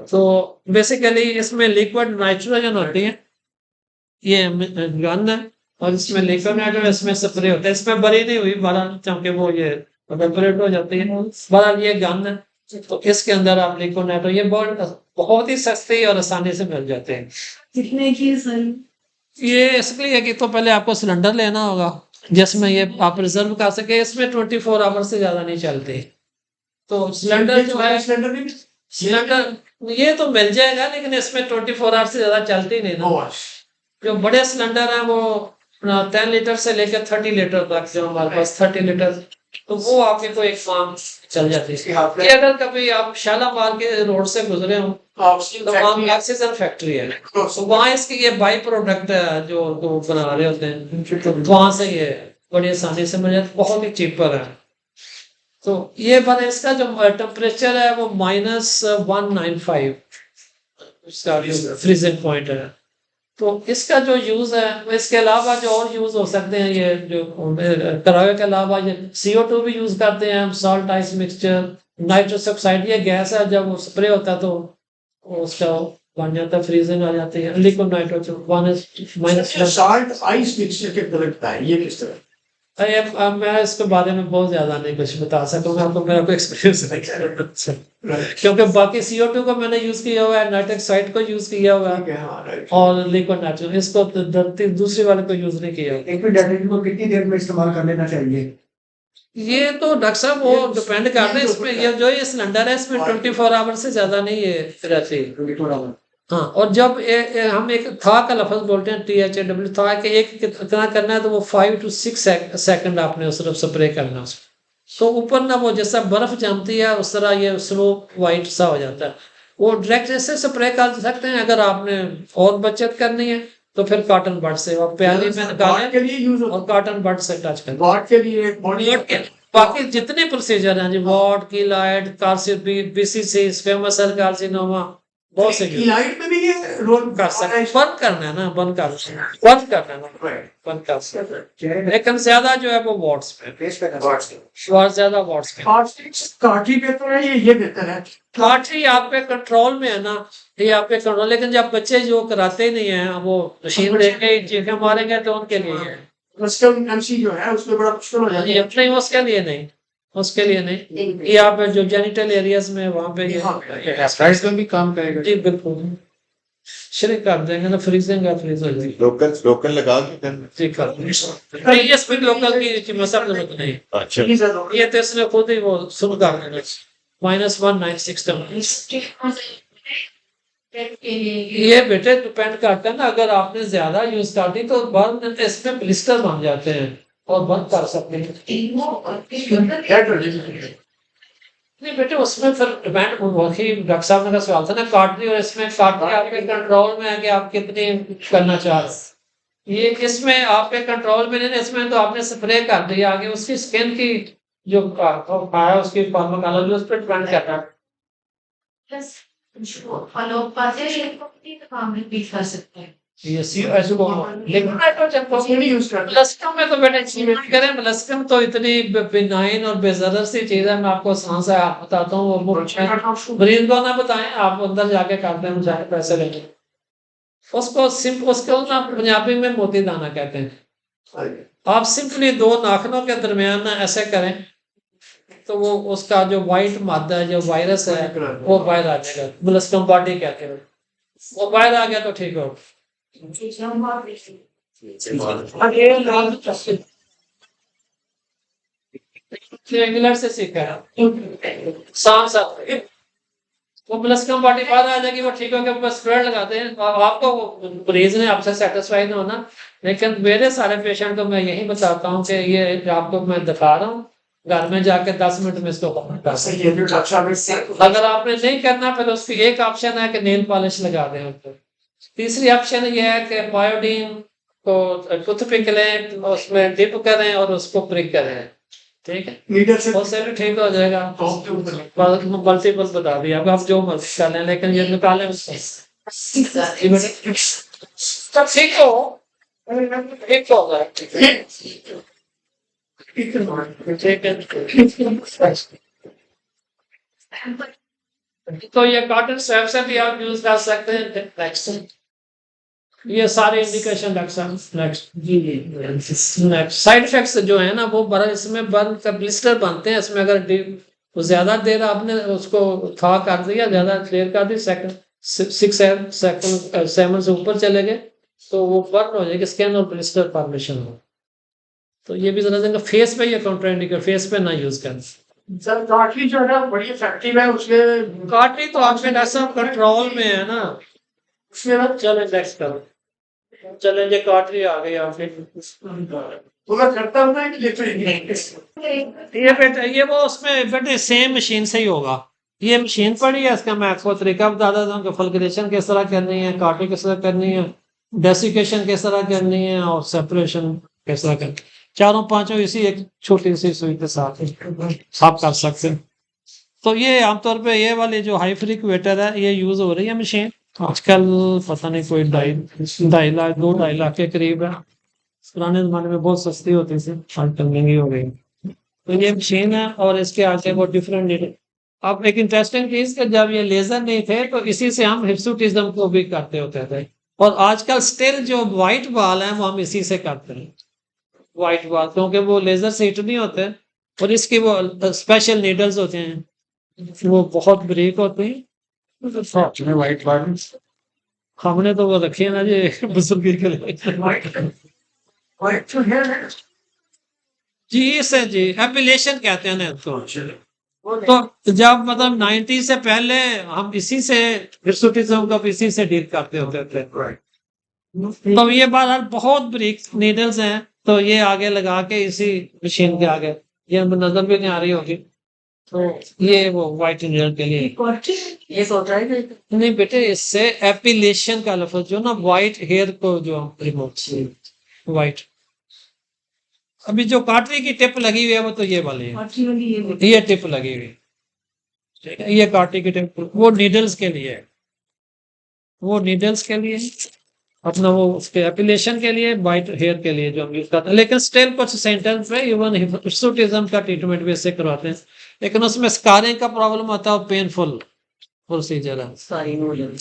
तो बेसिकली इसमें लिक्विड नाइट्रोजन होती है, ये गन है और इसमें लिक्विड नाइट्रोजन इसमें स्प्रे होता है, इसमें भरी नहीं हुई बहरहाल क्योंकि वो ये इवेपोरेट हो जाती है। बहरहाल ये गन है, तो इसके अंदर आप लिक्विड नाइट्रोजन ये बहुत ही सस्ती और आसानी से मिल जाते हैं। कितने की सर? ये इसलिए कि तो पहले आपको सिलेंडर लेना होगा जिसमें ये आप रिजर्व कर सके। इसमें 24 आवर से ज्यादा नहीं चलते। तो सिलेंडर जो है, सिलेंडर भी सिलेंडर ये तो मिल जाएगा लेकिन इसमें 24 आवर से ज्यादा चलती नहीं ना। जो बड़े सिलेंडर हैं वो 10 लीटर से लेकर 30 लीटर तक, जो हमारे पास 30 लीटर, तो वो आपके को एक माह चल जाती है। कि अगर कभी आप शालामार के रोड से गुजरे हो तो वहाँ ऑक्सीजन फैक्ट्री है, तो वहाँ इसकी ये बाई प्रोडक्ट है जो बना रहे होते हैं, तो वहाँ से ये बड़ी आसानी से मिल जाता है, बहुत ही चीपर है। तो ये बने इसका जो टेम्परेचर है वो -195 इसका फ्रीजिंग पॉइंट है। तो इसका जो यूज है, इसके अलावा जो और यूज हो सकते हैं, ये जो करावे के अलावा ये CO2 भी यूज करते हैं, salt ice mixture, nitrous oxide, ये गैस है जब वो स्प्रे होता है तो उसका बन जाता है, फ्रीजिंग आ जाती है। Liquid nitrogen salt ice mixture के तरह लगता है, ये किस तरह? मैं इसके बारे में बहुत ज्यादा नहीं कुछ बता सकूंगा, तो मेरा कोई एक्सपीरियंस नहीं है क्योंकि बाकी CO2 को मैंने यूज किया हुआ है, नाइट्रिक ऑक्साइड को यूज किया हुआ है और लिक्विड नाइट्रोजन, इसको दूसरी वाले को यूज नहीं किया। लिक्विड नाइट्रोजन को कितनी देर में इस्तेमाल कर लेना चाहिए? ये तो डॉक्टर साहब वो डिपेंड करता है इसमें, ये जो ये सिलेंडर है इसमें 24 आवर से ज्यादा नहीं ये रहती। हाँ, और जब हम एक था का लफ्ज बोलते हैं THAW था कि एक कितना करना है, तो वो 5 to 6 सेकंड आपने उस तरफ स्प्रे करना उसको, तो ऊपर ना वो जैसा बर्फ जमती है उस तरह ये स्लो वाइट सा हो जाता है। वो डायरेक्ट ऐसे स्प्रे कर सकते हैं। अगर आपने और बचत करनी है तो फिर कॉटन बड से और प्याली में निकालें के लिए यूज और कॉटन बड से टच करें। वॉट के लिए बॉडी बाकी जितने प्रोसीजर हैं जी, वॉट की light BCC squamous cell carcinoma, बहुत से लाइट में भी ये रोल कर सकते, बंद करना है ना, बंद करना है ना, बंद कर सकते हैं। लेकिन ज्यादा जो है वो वॉट्स पे, ज्यादा वॉट्स पे। काठी बेहतर है, ये बेहतर है। काठी आपके कंट्रोल में है ना, ये आपके कंट्रोल, लेकिन जब बच्चे जो कराते नहीं है वो मशीन देके चीखें मारेंगे तो उनके लिए है। MC जो है उसमें बड़ा मुश्किल हो जाता है। नहीं, उसके लिए नहीं, उसके लिए नहीं। ये आप जो जेनिटल एरियाज में वहाँ पे स्प्राइट्स में भी काम करेगा। जी बिल्कुल, श्रिंक कर देंगे ना, फ्रीजिंग का फ्रीज हो जाएगी। लोकल लगा के करना। जी कर नहीं, ये स्पीड लोकल की मसला जरूरत नहीं। अच्छा, ये तो इसने खुद ही वो शुरू कर देना -196। ये बेटे डिपेंड करता है ना, अगर आपने ज्यादा यूज कर दी तो बाद में इसमें ब्लिस्टर बन जाते हैं और बंद कर सकते हैं। नहीं बेटे, उसमें फिर डिपेंड वही डॉक्टर साहब ने का सवाल था ना, काटनी, और इसमें काटनी आपके कंट्रोल में है कि आप कितनी करना चाह रहे हैं। ये इसमें आपके कंट्रोल में नहीं, इसमें तो आपने स्प्रे कर दिया, आगे उसकी स्किन की जो खाया उसकी फार्माकोलॉजी उस पर डिपेंड करता है। कर सकते हैं। मलस्कम में तो बेटे करें, मलस्कम तो इतनी बिनाइन और बेजरर सी चीज है, मैं आपको आसान से बताता हूँ। मरीज को ना बताएं, आप अंदर जाके करते हैं, जाके पैसे लेंगे। उसको ना पंजाबी में मोती दाना कहते हैं। आप सिंपली 2 नाखनों के दरमियान ना ऐसे करें तो वो उसका जो वाइट मादा है, जो वायरस है, वो बाहर आ जाएगा। मलस्कम बॉडी कहते हैं, वो बाहर आ गया तो ठीक हो। इंग्लैंड से सीखा है, साफ वो मलस्कम बॉडी बाहर आ जाएगी, वो ठीक हो गया, बस स्प्रे लगाते हैं। आपको मरीज ने आपसे सेटिस्फाई नहीं होना, लेकिन मेरे सारे पेशेंट को मैं यही बताता हूँ कि ये आपको मैं दिखा रहा हूँ, घर में जाके 10 मिनट में इसको कर सकते। अगर आपने नहीं करना फिर उसकी एक ऑप्शन है कि नेल पॉलिश लगा दें ऊपर। तीसरी ऑप्शन ये है कि बायोडीन को टूथपिक लें, उसमें डिप करें और उसको प्रिक करें, ठीक है, नीडल से उससे भी ठीक हो जाएगा। टॉप के ऊपर मल्टीपल बता दिया, अब आप जो मर्जी कर लें, लेकिन ये निकालें उसको। तब ठीक हो, ठीक हो गया, ठीक है। तो ये कॉटन स्वेब से भी आप यूज कर सकते हैं। नेक्स्ट, ये सारे इंडिकेशन नेक्स्ट साइड इफेक्ट्स जो है ना, वो बड़ा इसमें बर्न का ब्लिस्टर बनते हैं इसमें। अगर तो ज्यादा देर आपने उसको था कर दिया, ज्यादा देर कर दी, सेकंड 6-7 से ऊपर चले गए तो वो बर्न हो जाएगी, स्किन और ब्लिस्टर फॉर्मेशन हो। तो ये भी जरा देंगे फेस पे, ये कॉन्ट्राइंडिकेट, फेस पे ना यूज करें। सर काटली जो है ना बड़ी इफेक्टिव है, उसमें काटली तो आपके डॉक्टर कंट्रोल में है ना, उसमें ना चले नेक्स्ट करो, चले ये काटली आ गई आपके। तो मैं करता हूँ ना कि ये बेटा, ये वो उसमें बेटे सेम मशीन से ही होगा। ये मशीन पड़ी है, इसका मैं आपको तरीका बता देता हूँ कि फल्गरेशन किस तरह करनी है, काटली किस तरह करनी है, डेसिकेशन किस तरह करनी है और सेपरेशन किस तरह करनी है। चारों पांचों इसी एक छोटी सी सुई के साथ आप कर सकते हैं। तो ये आमतौर पे ये वाली जो हाई फ्रीक्वेटर है ये यूज हो रही है मशीन आजकल, पता नहीं कोई 2.5 लाख 2-2.5 लाख के करीब है। पुराने जमाने में बहुत सस्ती होती थी, आजकल महंगी हो गई। तो ये मशीन है और इसके आगे वो डिफरेंट नीडल। अब एक इंटरेस्टिंग चीज कि जब ये लेजर नहीं थे तो इसी से हम हिप्सोटिज्म को भी करते होते थे, और आजकल स्टिल जो व्हाइट बाल है वो हम इसी से करते हैं, व्हाइट बाल, क्योंकि वो लेजर से हिट नहीं होते और इसकी वो स्पेशल नीडल्स होते हैं, वो बहुत ब्रीक होते हैं। व्हाइट बाल हमने तो वो रखी है ना जी बुजुर्गी के लिए। व्हाइट जो है जी इसे जी एपिलेशन कहते हैं ना इसको। तो जब मतलब 90 से पहले हम इसी से हिर्सुटिज्म को इसी से डील करते होते थे। तो ये बार बहुत ब्रीक नीडल्स हैं, तो ये आगे लगा के इसी मशीन के आगे, ये नजर भी नहीं आ रही होगी, तो ये वो व्हाइट नीडल के लिए। ये सोच रहा है नहीं बेटे, इससे एपिलेशन का लफ्ज जो ना व्हाइट हेयर को जो रिमूव व्हाइट। अभी जो काटरी की टिप लगी हुई है वो तो ये वाली है, ये टिप लगी हुई, ठीक है, ये काटरी की टिप वो नीडल्स के लिए है, वो नीडल्स के लिए अपना वो उसके एपिलेशन के लिए, वाइट हेयर के लिए जो हम यूज करते हैं। लेकिन स्टिल कुछ सेंटर पे इवन हिप्सोटिज्म का ट्रीटमेंट भी इससे करवाते हैं, लेकिन उसमें स्कारिंग का प्रॉब्लम होता है और पेनफुल प्रोसीजर है। सारी नोजल।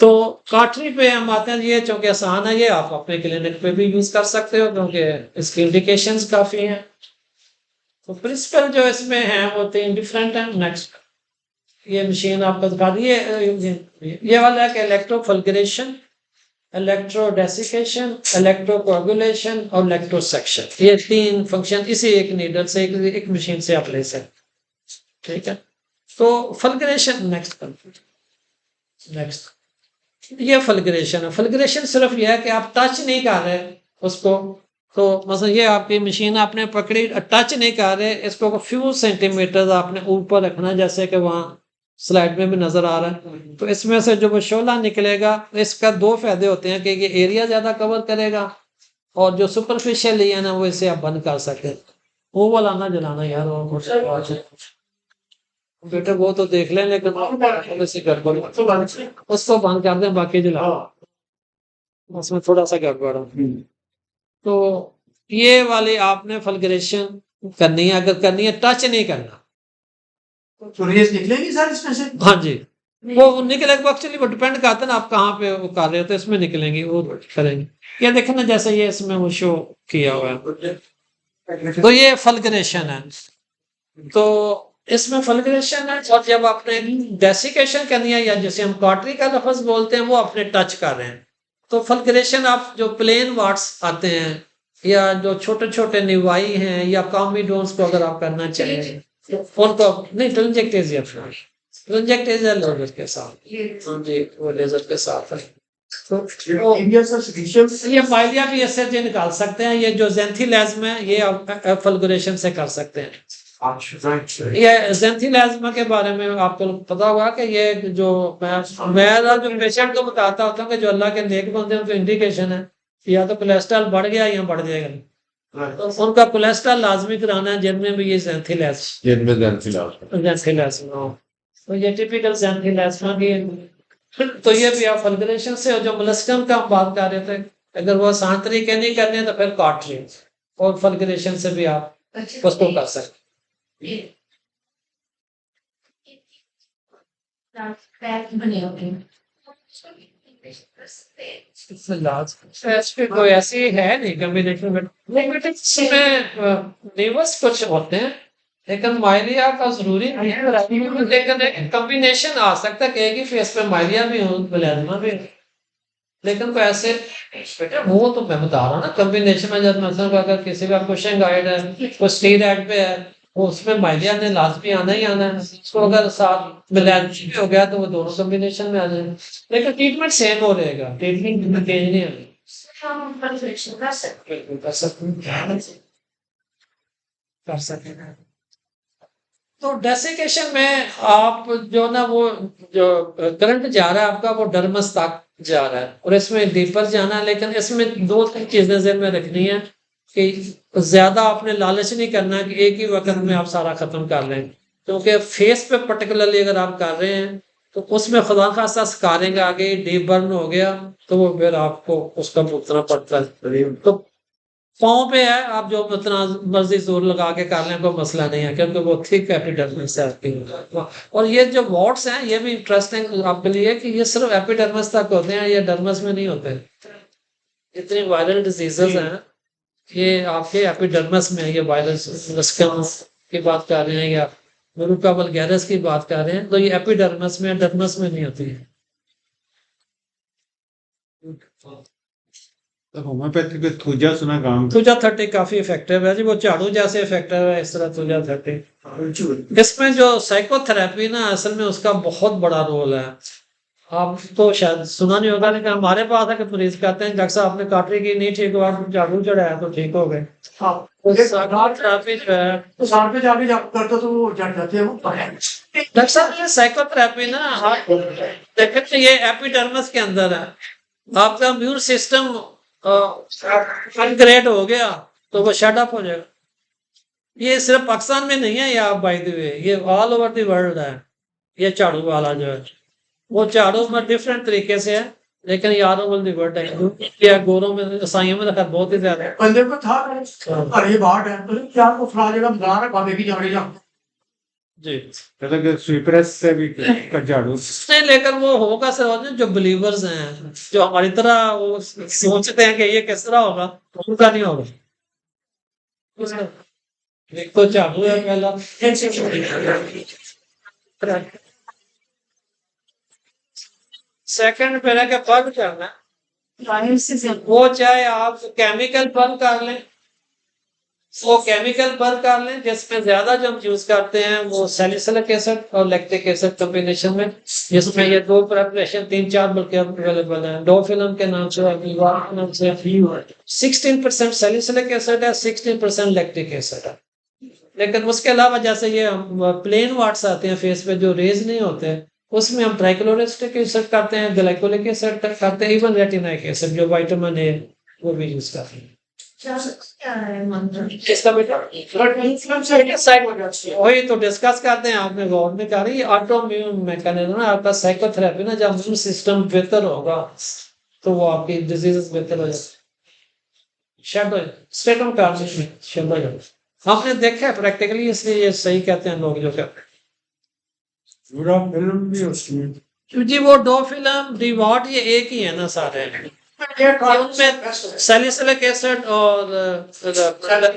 तो काटरी पे हम आते हैं, ये चूंकि आसान है, ये आप अपने क्लिनिक पे भी यूज कर सकते हो क्योंकि इसकी इंडिकेशंस काफी हैं। तो प्रिंसिपल जो इसमें है वो 3 डिफरेंट है। नेक्स्ट, ये मशीन आपको दिखा दी, ये वाला है कि इलेक्ट्रोफल्गरेशन, इलेक्ट्रोडेसिकेशन, इलेक्ट्रोकोगुलेशन और इलेक्ट्रोसेक्शन, ये 3 फंक्शन इसी एक नीडल से एक मशीन से आप ले सकते, ठीक है। तो फल्गरेशन नेक्स्ट ये फल्गरेशन है। फल्गरेशन सिर्फ यह है कि आप टच नहीं कर रहे उसको, तो मतलब ये आपकी मशीन आपने पकड़ी, टच नहीं कर रहे इसको, फ्यू सेंटीमीटर आपने ऊपर रखना, जैसे कि वहाँ स्लाइड में भी नजर आ रहा है। तो इसमें से जो वो शोला निकलेगा, इसका 2 फायदे होते हैं कि ये एरिया ज्यादा कवर करेगा और जो सुपरफिशियल है ना वो इसे आप बंद कर सकते। वो वाला ना जलाना यार, और बेटा वो तो देख लें, लेकिन गड़बड़ उसको बंद कर दें, बाकी जला उसमें थोड़ा सा गड़बड़ है। तो ये वाली आपने फल्गरेशन करनी है, अगर करनी है टच नहीं करना। तो रेस निकलेगी सर इसमें से? हाँ जी, वो निकलेगा, एक्चुअली वो डिपेंड करता है ना आप कहाँ पे वो कर रहे हो, तो इसमें निकलेंगी वो करेंगे। ये देखें ना, जैसे ये इसमें वो शो किया हुआ है, तो ये फल्गरेशन है। तो इसमें फल्गरेशन है, और जब आपने डेसिकेशन करनी है या जैसे हम कॉटरी का लफ्ज बोलते हैं वो अपने टच कर रहे हैं, तो फल्गरेशन आप जो प्लेन वार्ड्स आते हैं या जो छोटे छोटे निवाई हैं या कॉम्बिडोन्स को अगर आप करना चाहें उनको नहीं, ट्रांजेक्टेजिया ट्रांजेक्टेजिया लेजर के साथ जी, वो लेजर के साथ है। तो इंडिया सर सफिशिएंट ये माइलिया भी इससे जो निकाल सकते हैं, ये जो जेंथिलेज्म है ये आप फल्गुरेशन से कर सकते हैं। ये जेंथिलेज्म के बारे में आपको पता होगा कि ये जो मैं जो पेशेंट को बताता होता हूँ कि जो अल्लाह के नेक बंदे हैं उनको इंडिकेशन है या तो कोलेस्ट्रॉल बढ़ गया या बढ़ जाएगा। तो उनका कोलेस्ट्रॉल लाजमी कराना है, जिनमें भी ये ज़ैंथिल जिनमें ज़ैंथिल तो ये टिपिकल ज़ैंथिल की। तो ये भी आप फल्गुलेशन से, और जो मोलस्कम का हम बात कर रहे थे, अगर वो आसान तरीके नहीं करने तो फिर कार्ट्रेज और फल्गुलेशन से भी आप उसको कर सकते। कोई ऐसी है नहीं कॉम्बिनेशन में, नेबर्स कुछ होते हैं, लेकिन माइलिया का जरूरी नहीं है, लेकिन कॉम्बिनेशन आ सकता है कि एक ही फेस पे माइलिया भी हो, मेलानोमा भी हो, लेकिन कोई ऐसे बेटा वो तो मैं बता रहा हूँ ना, कॉम्बिनेशन में जब मतलब अगर किसी का कुशन गाइड है, कोई स्टेरॉइड पे है, वो उसमें माइलिया ने लाजमी आना ही आना है, उसको अगर साथ मेलानोमा भी हो गया तो वो दोनों कॉम्बिनेशन में आ जाएंगे, लेकिन ट्रीटमेंट सेम हो रहेगा, ट्रीटमेंट चेंज नहीं होगा। बिल्कुल कर सकते हैं। तो डेसिकेशन में आप जो ना वो जो करंट जा रहा है आपका, वो डर्मस तक जा रहा है और इसमें डीपर जाना है, लेकिन इसमें 2-3 चीजें ज़हन में रखनी है कि ज्यादा आपने लालच नहीं करना कि एक ही वक्त में आप सारा खत्म कर लें, क्योंकि फेस पे पर्टिकुलरली अगर आप कर रहे हैं तो उसमें खुदा खासा स्कारिंग आ गई, डीप बर्न हो गया, तो वो फिर आपको उसका भुगतना पड़ता है। तो पाँव पे है, आप जो उतना मर्जी जोर लगा के कर लें कोई मसला नहीं है, क्योंकि वो थिक एपिडर्मिस है आपकी। और ये जो वॉट्स हैं ये भी इंटरेस्टिंग आपके लिए कि ये सिर्फ एपिडर्मिस तक होते हैं, ये डर्मस में नहीं होते। इतनी वायरल डिजीजेस हैं ये आपके एपिडर्मिस में, ये वायरस की बात कर रहे हैं या मुरुका वल्गैरिस की बात कर रहे हैं, तो ये एपिडर्मिस में, डर्मस में नहीं होती है। तो होम्योपैथी पे थूजा सुना काम थूजा 30 काफी इफेक्टिव है जी, वो झाड़ू जैसे इफेक्टिव है इस तरह थूजा 30। इसमें जो साइकोथेरेपी ना असल में उसका बहुत बड़ा रोल है। आप तो शायद सुना नहीं होगा, लेकिन हमारे पास है कि मरीज कहते हैं डॉक्टर साहब आपने काटरी की नहीं ठीक हुआ, झाड़ू चढ़ाया तो ठीक हो गए। तो साइकोथेरेपी जो है तो साल पे जाके जब करते तो वो जट जाते हैं वो डॉक्टर साहब ये साइकोथेरेपी ना आप देखें तो ये एपिडर्मिस के अंदर है, आपका इम्यून सिस्टम अनग्रेड हो गया तो वो शट अप हो जाएगा। ये सिर्फ पाकिस्तान में नहीं है, ये आप बाय द वे ये ऑल ओवर द वर्ल्ड है। ये झाड़ू वाला जो है वो झाड़ू में डिफरेंट तरीके से है, लेकिन ये ऑल ओवर द वर्ल्ड है। ये गोरों में ईसाइयों में तो बहुत ही ज्यादा है। बंदे को था अरे बाट है तो क्या को फला जगह बजा रहा बाबे की झाड़ी जा जी मतलब स्वीपरेस से भी कर झाड़ू नहीं, लेकिन वो होगा सर जो बिलीवर्स हैं, जो हमारी तरह वो सोचते हैं कि ये किस तरह होगा, उनका नहीं होगा। एक तो झाड़ू है पहला, सेकंड पहले के बर्न करना है, वो चाहे आप केमिकल बर्न कर लें, वो केमिकल बर्न कर लें, जिसमें ज्यादा जो हम यूज करते हैं वो सैलिसिलिक एसिड और लैक्टिक एसिड कॉम्बिनेशन में, जिसमें ये 2 प्रेपरेशन 3-4 बल्कि अवेलेबल है। 2 फिल्म के नाम से, अमीवा के नाम से 16% सैलिसिलिक एसिड है, 16% लैक्टिक एसिड है। लेकिन उसके अलावा जैसे ये प्लेन वाट्स आते हैं फेस पे जो रेज नहीं होते, उसमें हम ट्राइक्लोरेस्टिक एसिड करते हैं, ग्लाइकोलिक एसिड करते हैं, इवन रेटिनाइक एसिड जो विटामिन ए वो भी यूज करते हैं। इसका बेटा वही तो डिस्कस करते हैं, आपने गौर में कहा ये ऑटोइम्यून मैकेनिज्म है आपका। साइकोथेरेपी ना जब इम्यून सिस्टम बेहतर होगा तो वो आपकी डिजीजेस बेहतर हो जाएगी, शेड हो स्टेट ऑफ कार्डिश शेड हो जाएगा। आपने देखा है प्रैक्टिकली, इसलिए ये सही कहते हैं लोग जो कहते हैं। पूरा फिल्म भी उसमें जी वो 2 फिल्म डिवॉट ये एक ही है ना सारे, उनमें सैलिसिलिक एसिड और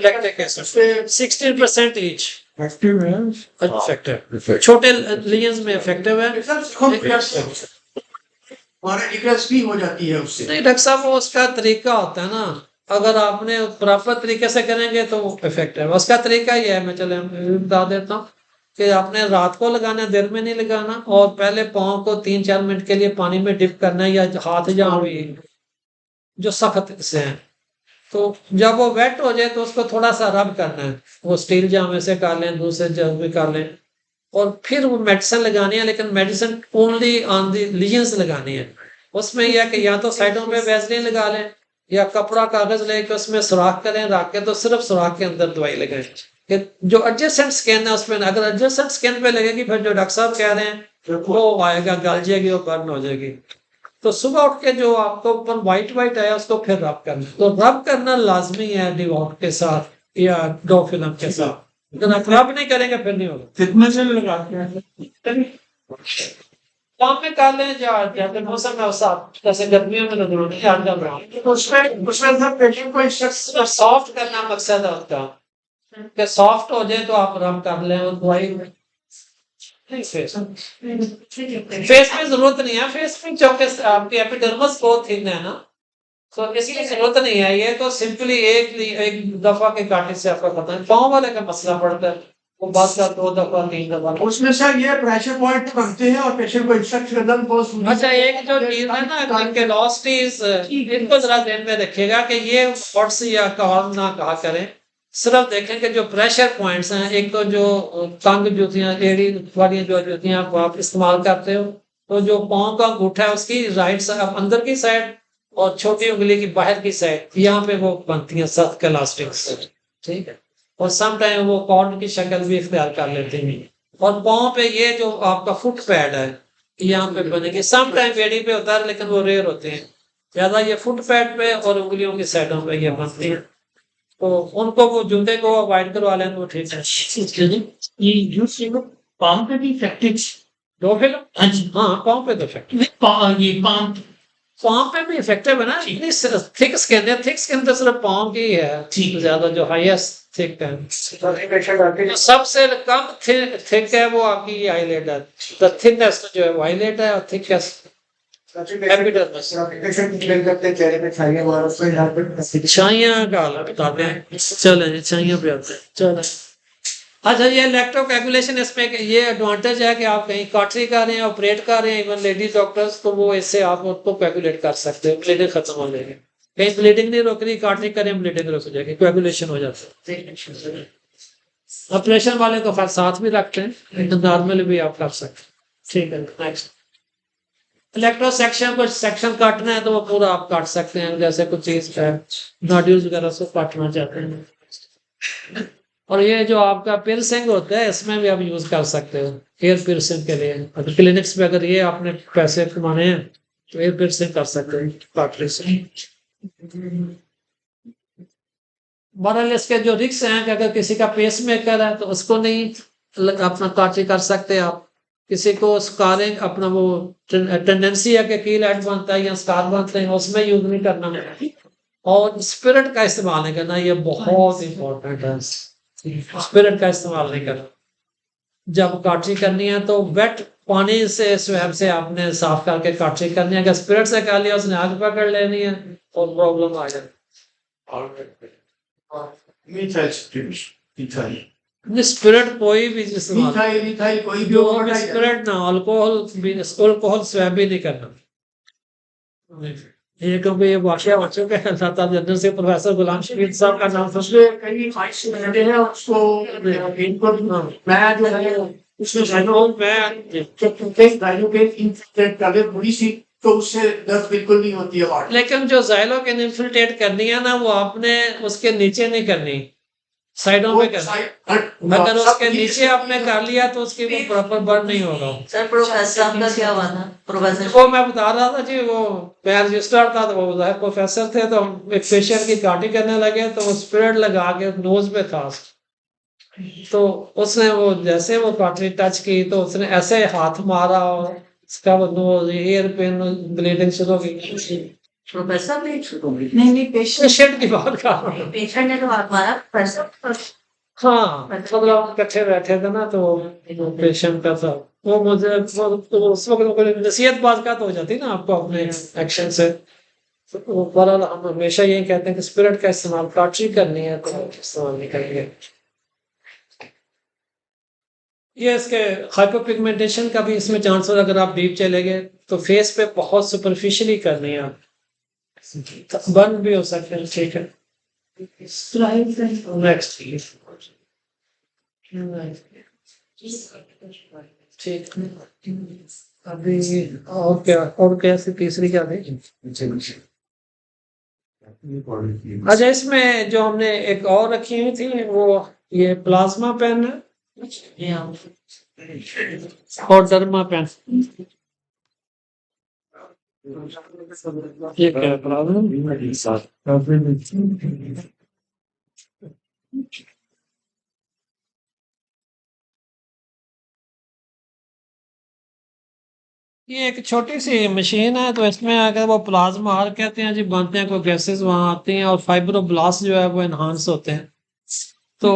लैक्टिक एसिड 16% ईच एक्टिव है। इफेक्टिव, छोटे लीजन्स में इफेक्टिव है। हमारा डिग्रेस भी हो जाती है उससे। नहीं डॉक्टर साहब वो उसका तरीका होता है ना, अगर आपने प्रॉपर तरीके से करेंगे तो इफेक्टिव। उसका तरीका ये है, मैं चले बता देता हूँ कि आपने रात को लगाना, दिन में नहीं लगाना, और पहले पाँव को 3-4 मिनट के लिए पानी में डिप करना है, या हाथ जहाँ भी जो सख्त से हैं, तो जब वो वेट हो जाए तो उसको थोड़ा सा रब करना है, वो स्टील जामे से कर लें, दूसरे जब भी कर लें, और फिर वो मेडिसिन लगानी है, लेकिन medicine only on the lesions लगानी है। उसमें यह है कि या तो साइडों पे वैसलीन लगा लें, या कपड़ा कागज लेके उसमें सुराख करें, रख के तो सिर्फ सुराख के अंदर दवाई लगाएं। कि जो एडजेसेंट स्किन है उसमें अगर एडजेसेंट स्किन पे लगेगी, फिर जो डॉक्टर साहब कह रहे हैं वो आएगा, गल जाएगी, वो बर्न हो जाएगी। तो सुबह उठ के जो आपको ऊपर व्हाइट है उसको फिर रब करना, तो रब करना लाजमी है डिवॉट के साथ या डो फिल्म के साथ। अगर आप रब नहीं करेंगे फिर नहीं होगा। कितने से लगाते हैं? काम में कर लें या जैसे मौसम है उस जैसे गर्मियों में तो जरूरी है आजकल रहा उसमें सब पेशेंट को इंस्ट्रक्शन सॉफ्ट करना मकसद है उसका कि सॉफ्ट हो जाए तो आप रब कर लें और दवाई नहीं। फेस में जरूरत नहीं है, फेस में चौके आपकी एपिडर्मिस बहुत थिन है ना, तो इसकी जरूरत नहीं है। ये तो सिंपली एक दफा के काटे से आपका खत्म है। पाँव वाले का मसला पड़ता है, वो बात का 2 दफा 3 दफा। उसमें सर ये प्रेशर पॉइंट बनते हैं और पेशेंट को इंस्ट्रक्शन करना बहुत अच्छा, एक जो चीज है ना केलोसिटीज, इनको जरा ध्यान में रखिएगा कि ये वर्ड्स या कॉर्न ना कहा करें। सिर्फ देखें कि जो प्रेशर पॉइंट्स हैं, एक तो जो तंग जूतियां, एड़ी वाली जो जूतियां आप इस्तेमाल करते हो, तो जो पाँव का अंगूठा है उसकी राइट साइड अंदर की साइड और छोटी उंगली की बाहर की साइड, यहाँ पे वो बनती हैं सख्त इलास्टिक्स, ठीक है। और सम टाइम वो कॉर्ड की शक्ल भी इख्तियार कर लेते हैं। और पाँव पे ये जो आपका फुट पैड है यहाँ पे बनेगी, सम टाइम एड़ी पे होता है लेकिन वो रेयर होते हैं, ज्यादा ये फुट पैड पे और उंगलियों की साइडों पे ये बनती है। तो उनको वो जूते को अवॉइड करवा लें तो ठीक है। ये यूज पाम पे भी इफेक्टिव? दो फिल्म, हाँ जी, हाँ पाँव पे तो इफेक्टिव, ये पाम पाँव पे भी इफेक्टिव है ना। इतनी थिक स्किन है, थिक स्किन तो सिर्फ पाँव की है, ठीक। ज्यादा जो हाईएस्ट थिक है, जो सबसे कम थिक है वो आपकी आईलेट है। द थिकनेस जो है आईलेट है और थिकनेस एपिडर्मिस। छाइयां का हाल बताते हैं, चले जी छाइयां पे आते हैं, चले। अच्छा, ये इलेक्ट्रोकैगुलेशन, इसमें ये एडवांटेज है कि आप कहीं कॉटरी कर रहे हैं, ऑपरेट कर रहे हैं, इवन लेडी डॉक्टर्स, तो वो इससे आप उसको कैगुलेट कर सकते हैं, ब्लीडिंग खत्म हो जाएगी। कहीं ब्लीडिंग नहीं रोक रही, कॉटरी करें ब्लीडिंग रुक जाएगी, कैगुलेशन हो जाता है। ऑपरेशन वाले तो खैर साथ भी रखते हैं, लेकिन नॉर्मली भी आप कर सकते हैं, ठीक है। नेक्स्ट, इलेक्ट्रो सेक्शन, कुछ सेक्शन काटना है तो वो पूरा आप काट सकते हैं, जैसे कुछ चीज है नोड्यूल्स वगैरह से काटना चाहते हैं। और ये जो आपका पियर्सिंग होता है इसमें भी आप यूज कर सकते हो, एयर पियर्सिंग के लिए। अगर क्लिनिक्स में अगर ये आपने पैसे कमाने हैं तो एयर पियर्सिंग कर सकते हैं काटने से। बहरहाल इसके जो रिक्स हैं कि अगर किसी का पेस मेकर है तो उसको नहीं अपना काटरी कर सकते आप। किसी को स्कारिंग अपना वो टेंडेंसी है कि कील हेड बनता है या स्कार बनते हैं, उसमें यूज नहीं करना। और स्पिरिट का इस्तेमाल नहीं करना, ये बहुत इंपॉर्टेंट है। स्पिरिट का इस्तेमाल नहीं करना। जब काटरी करनी है तो वेट पानी से स्वैब से आपने साफ करके काटरी करनी है। अगर स्पिरिट से कर लिया उसने आग पकड़ लेनी है और प्रॉब्लम आ जाए। स्पिरिट कोई भी इस्तेमाल, मिथाइल कोई भी जो overnight है। स्पिरिट ना अल्कोहल भी, अल्कोहल स्वैब भी नहीं करना। ये क्योंकि ये वाकया हो चुका है, जनरल से प्रोफेसर गुलाम शबीर साहब का नाम उसमें कई फाइट्स रहते हैं उसको इनपुट मैं जो है उसमें इन्फिल्ट्रेट कर दे थोड़ी सी, तो उससे दर्द बिल्कुल नहीं होती है वाट। लेकिन जो ज़ाइलोकेन इन्फिल्ट्रेट करनी है ना, वो आपने उसके नीचे नहीं करनी, साइडों में करनी। अगर उसके नीचे आपने कर लिया तो उसकी वो प्रॉपर बर्न नहीं होगा। सर प्रोफेसर आपका क्या हुआ था? प्रोफेसर वो मैं बता रहा था जी, वो मैं रजिस्ट्रार था तो वो प्रोफेसर थे, तो हम एक पेशेंट की काटी करने लगे तो वो स्पिरिट लगा के नोज पे था, तो उसने वो जैसे वो काटरी टच की तो उसने ऐसे हाथ मारा और उसका वो नोज एयर पेन ब्लीडिंग शुरू हो गई। प्रोफेसर भी नहीं पेशेंट की बात कर रहा हूँ। पेशेंट ने तो हाथ मारा, प्रोफेसर हाँ, मतलब हम इकट्ठे बैठे थे ना, तो पेशेंट का था वो मुझे तो उस वक्त नसीहत बात हो जाती ना आपको अपने एक्शन से। तो बहरहाल हम हमेशा यही कहते हैं कि स्पिरिट का इस्तेमाल काटरी करनी है तो इस्तेमाल नहीं करेंगे। ये इसके हाइपरपिगमेंटेशन का भी इसमें चांस होगा। अगर आप डीप चले गए तो फेस पे बहुत सुपरफिशियली करनी है, बर्न भी हो सकते हैं, ठीक है। नेक्स्ट ठीक, अभी और क्या, और कैसे तीसरी क्या थी? अच्छा, इसमें जो हमने एक और रखी हुई थी वो ये प्लाज्मा पेन है और डर्मा पेन। ये क्या है प्रॉब्लम? ये एक छोटी सी मशीन है, तो इसमें अगर वो प्लाज्मा आर कहते हैं जी बनते हैं, कोई गैसेस वहां आती हैं और फाइब्रोब्लास्ट जो है वो एनहांस होते हैं। तो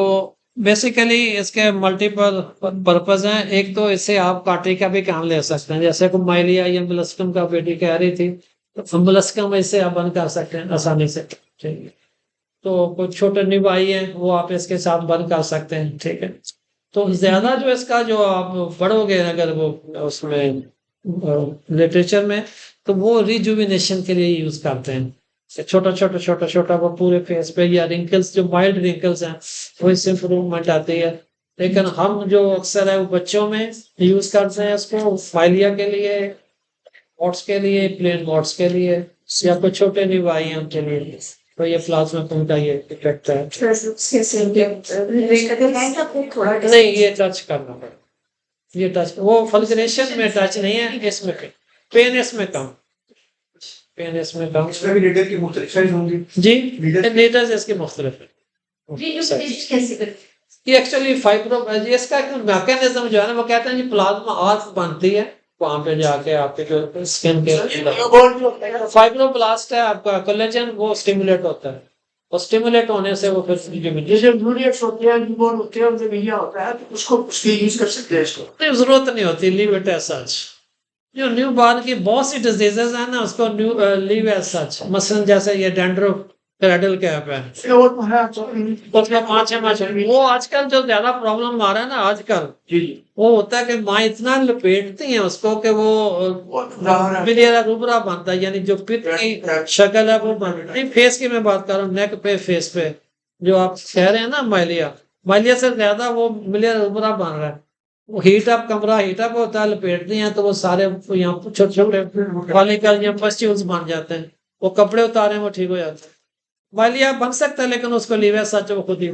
बेसिकली इसके मल्टीपल पर्पज हैं। एक तो इससे आप कांटे का भी काम ले सकते हैं, जैसे को माइलिया या एम्बुलस्कम का बेटी कह रही थी, तो एम्बुलस्कम इससे आप बंद कर सकते हैं आसानी से। ठीक है, तो कुछ छोटे निभाई है वो आप इसके साथ बंद कर सकते हैं। ठीक है, तो ज्यादा जो इसका जो आप पढ़ोगे अगर वो उसमें लिटरेचर में, तो वो रिजुविनेशन के लिए यूज करते हैं। छोटा छोटा वो पूरे फेस पे, या रिंकल्स जो माइल्ड रिंकल्स हैं वो इससे इम्प्रूवमेंट आती है। लेकिन हम जो अक्सर है वो बच्चों में यूज करते हैं इसको फाइलिया के लिए, मॉट्स के लिए, प्लेन मॉट्स के लिए, या कुछ छोटे निभाई हैं उनके लिए। तो ये प्लाज्मा पेन का ये इफेक्ट है। नहीं, ये टच करना पड़ेगा, ये टच, वो फल्ग्रेशन में टच नहीं है, इसमें पेन इसमें कम, पेन इसमें कम। इसमें भी नीडल की मुख्तलिफ साइज होंगी जी, नीडल्स इसके मुख्तलिफ है। ये एक्चुअली फाइब्रो, इसका मैकेनिज्म जो है ना, वो कहते हैं कि प्लाज्मा आर्क बनती है वहां पे जाके आपके जो स्किन के फाइब्रोब्लास्ट है आपका कोलेजन, वो स्टिमुलेट होता है, और स्टिमुलेट होने से वो फिर जैसे न्यूक्लियस होते हैं, न्यूबॉर्न होते हैं, उनमें भैया होता है, तो उसको उसकी यूज कर सकते हैं इसको। नहीं, जरूरत नहीं होती लीव इट एज सच। जो न्यू बॉर्न की बहुत सी डिजीजेस है ना, उसको लीव एज सच। मसलन जैसे ये डेंड्रोक्रेडल कैप है, वो तो है, उसमें 5-6 माह वो आजकल जो ज्यादा प्रॉब्लम आ रहा है ना आजकल, जी वो होता है कि माँ इतना लपेटती हैं उसको कि वो बिलियरा रूबरा बनता है, यानी जो पित्त की शक्ल है वो बनता है। फेस की मैं बात कर रहा हूँ, नेक पे, फेस पे जो आप कह रहे हैं ना, माइलिया से ज्यादा वो बिलियरा रूबरा बन रहा है। वो हीटअप, कमरा हीटअप होता है, लपेटती हैं तो वो सारे यहाँ छोटे छोटे फॉलिकल या पस्ट्यूल्स बन जाते हैं, वो कपड़े उतारे वो ठीक हो जाते हैं। माइलिया बन सकता है, लेकिन उसको लीव एज सच वो खुद ही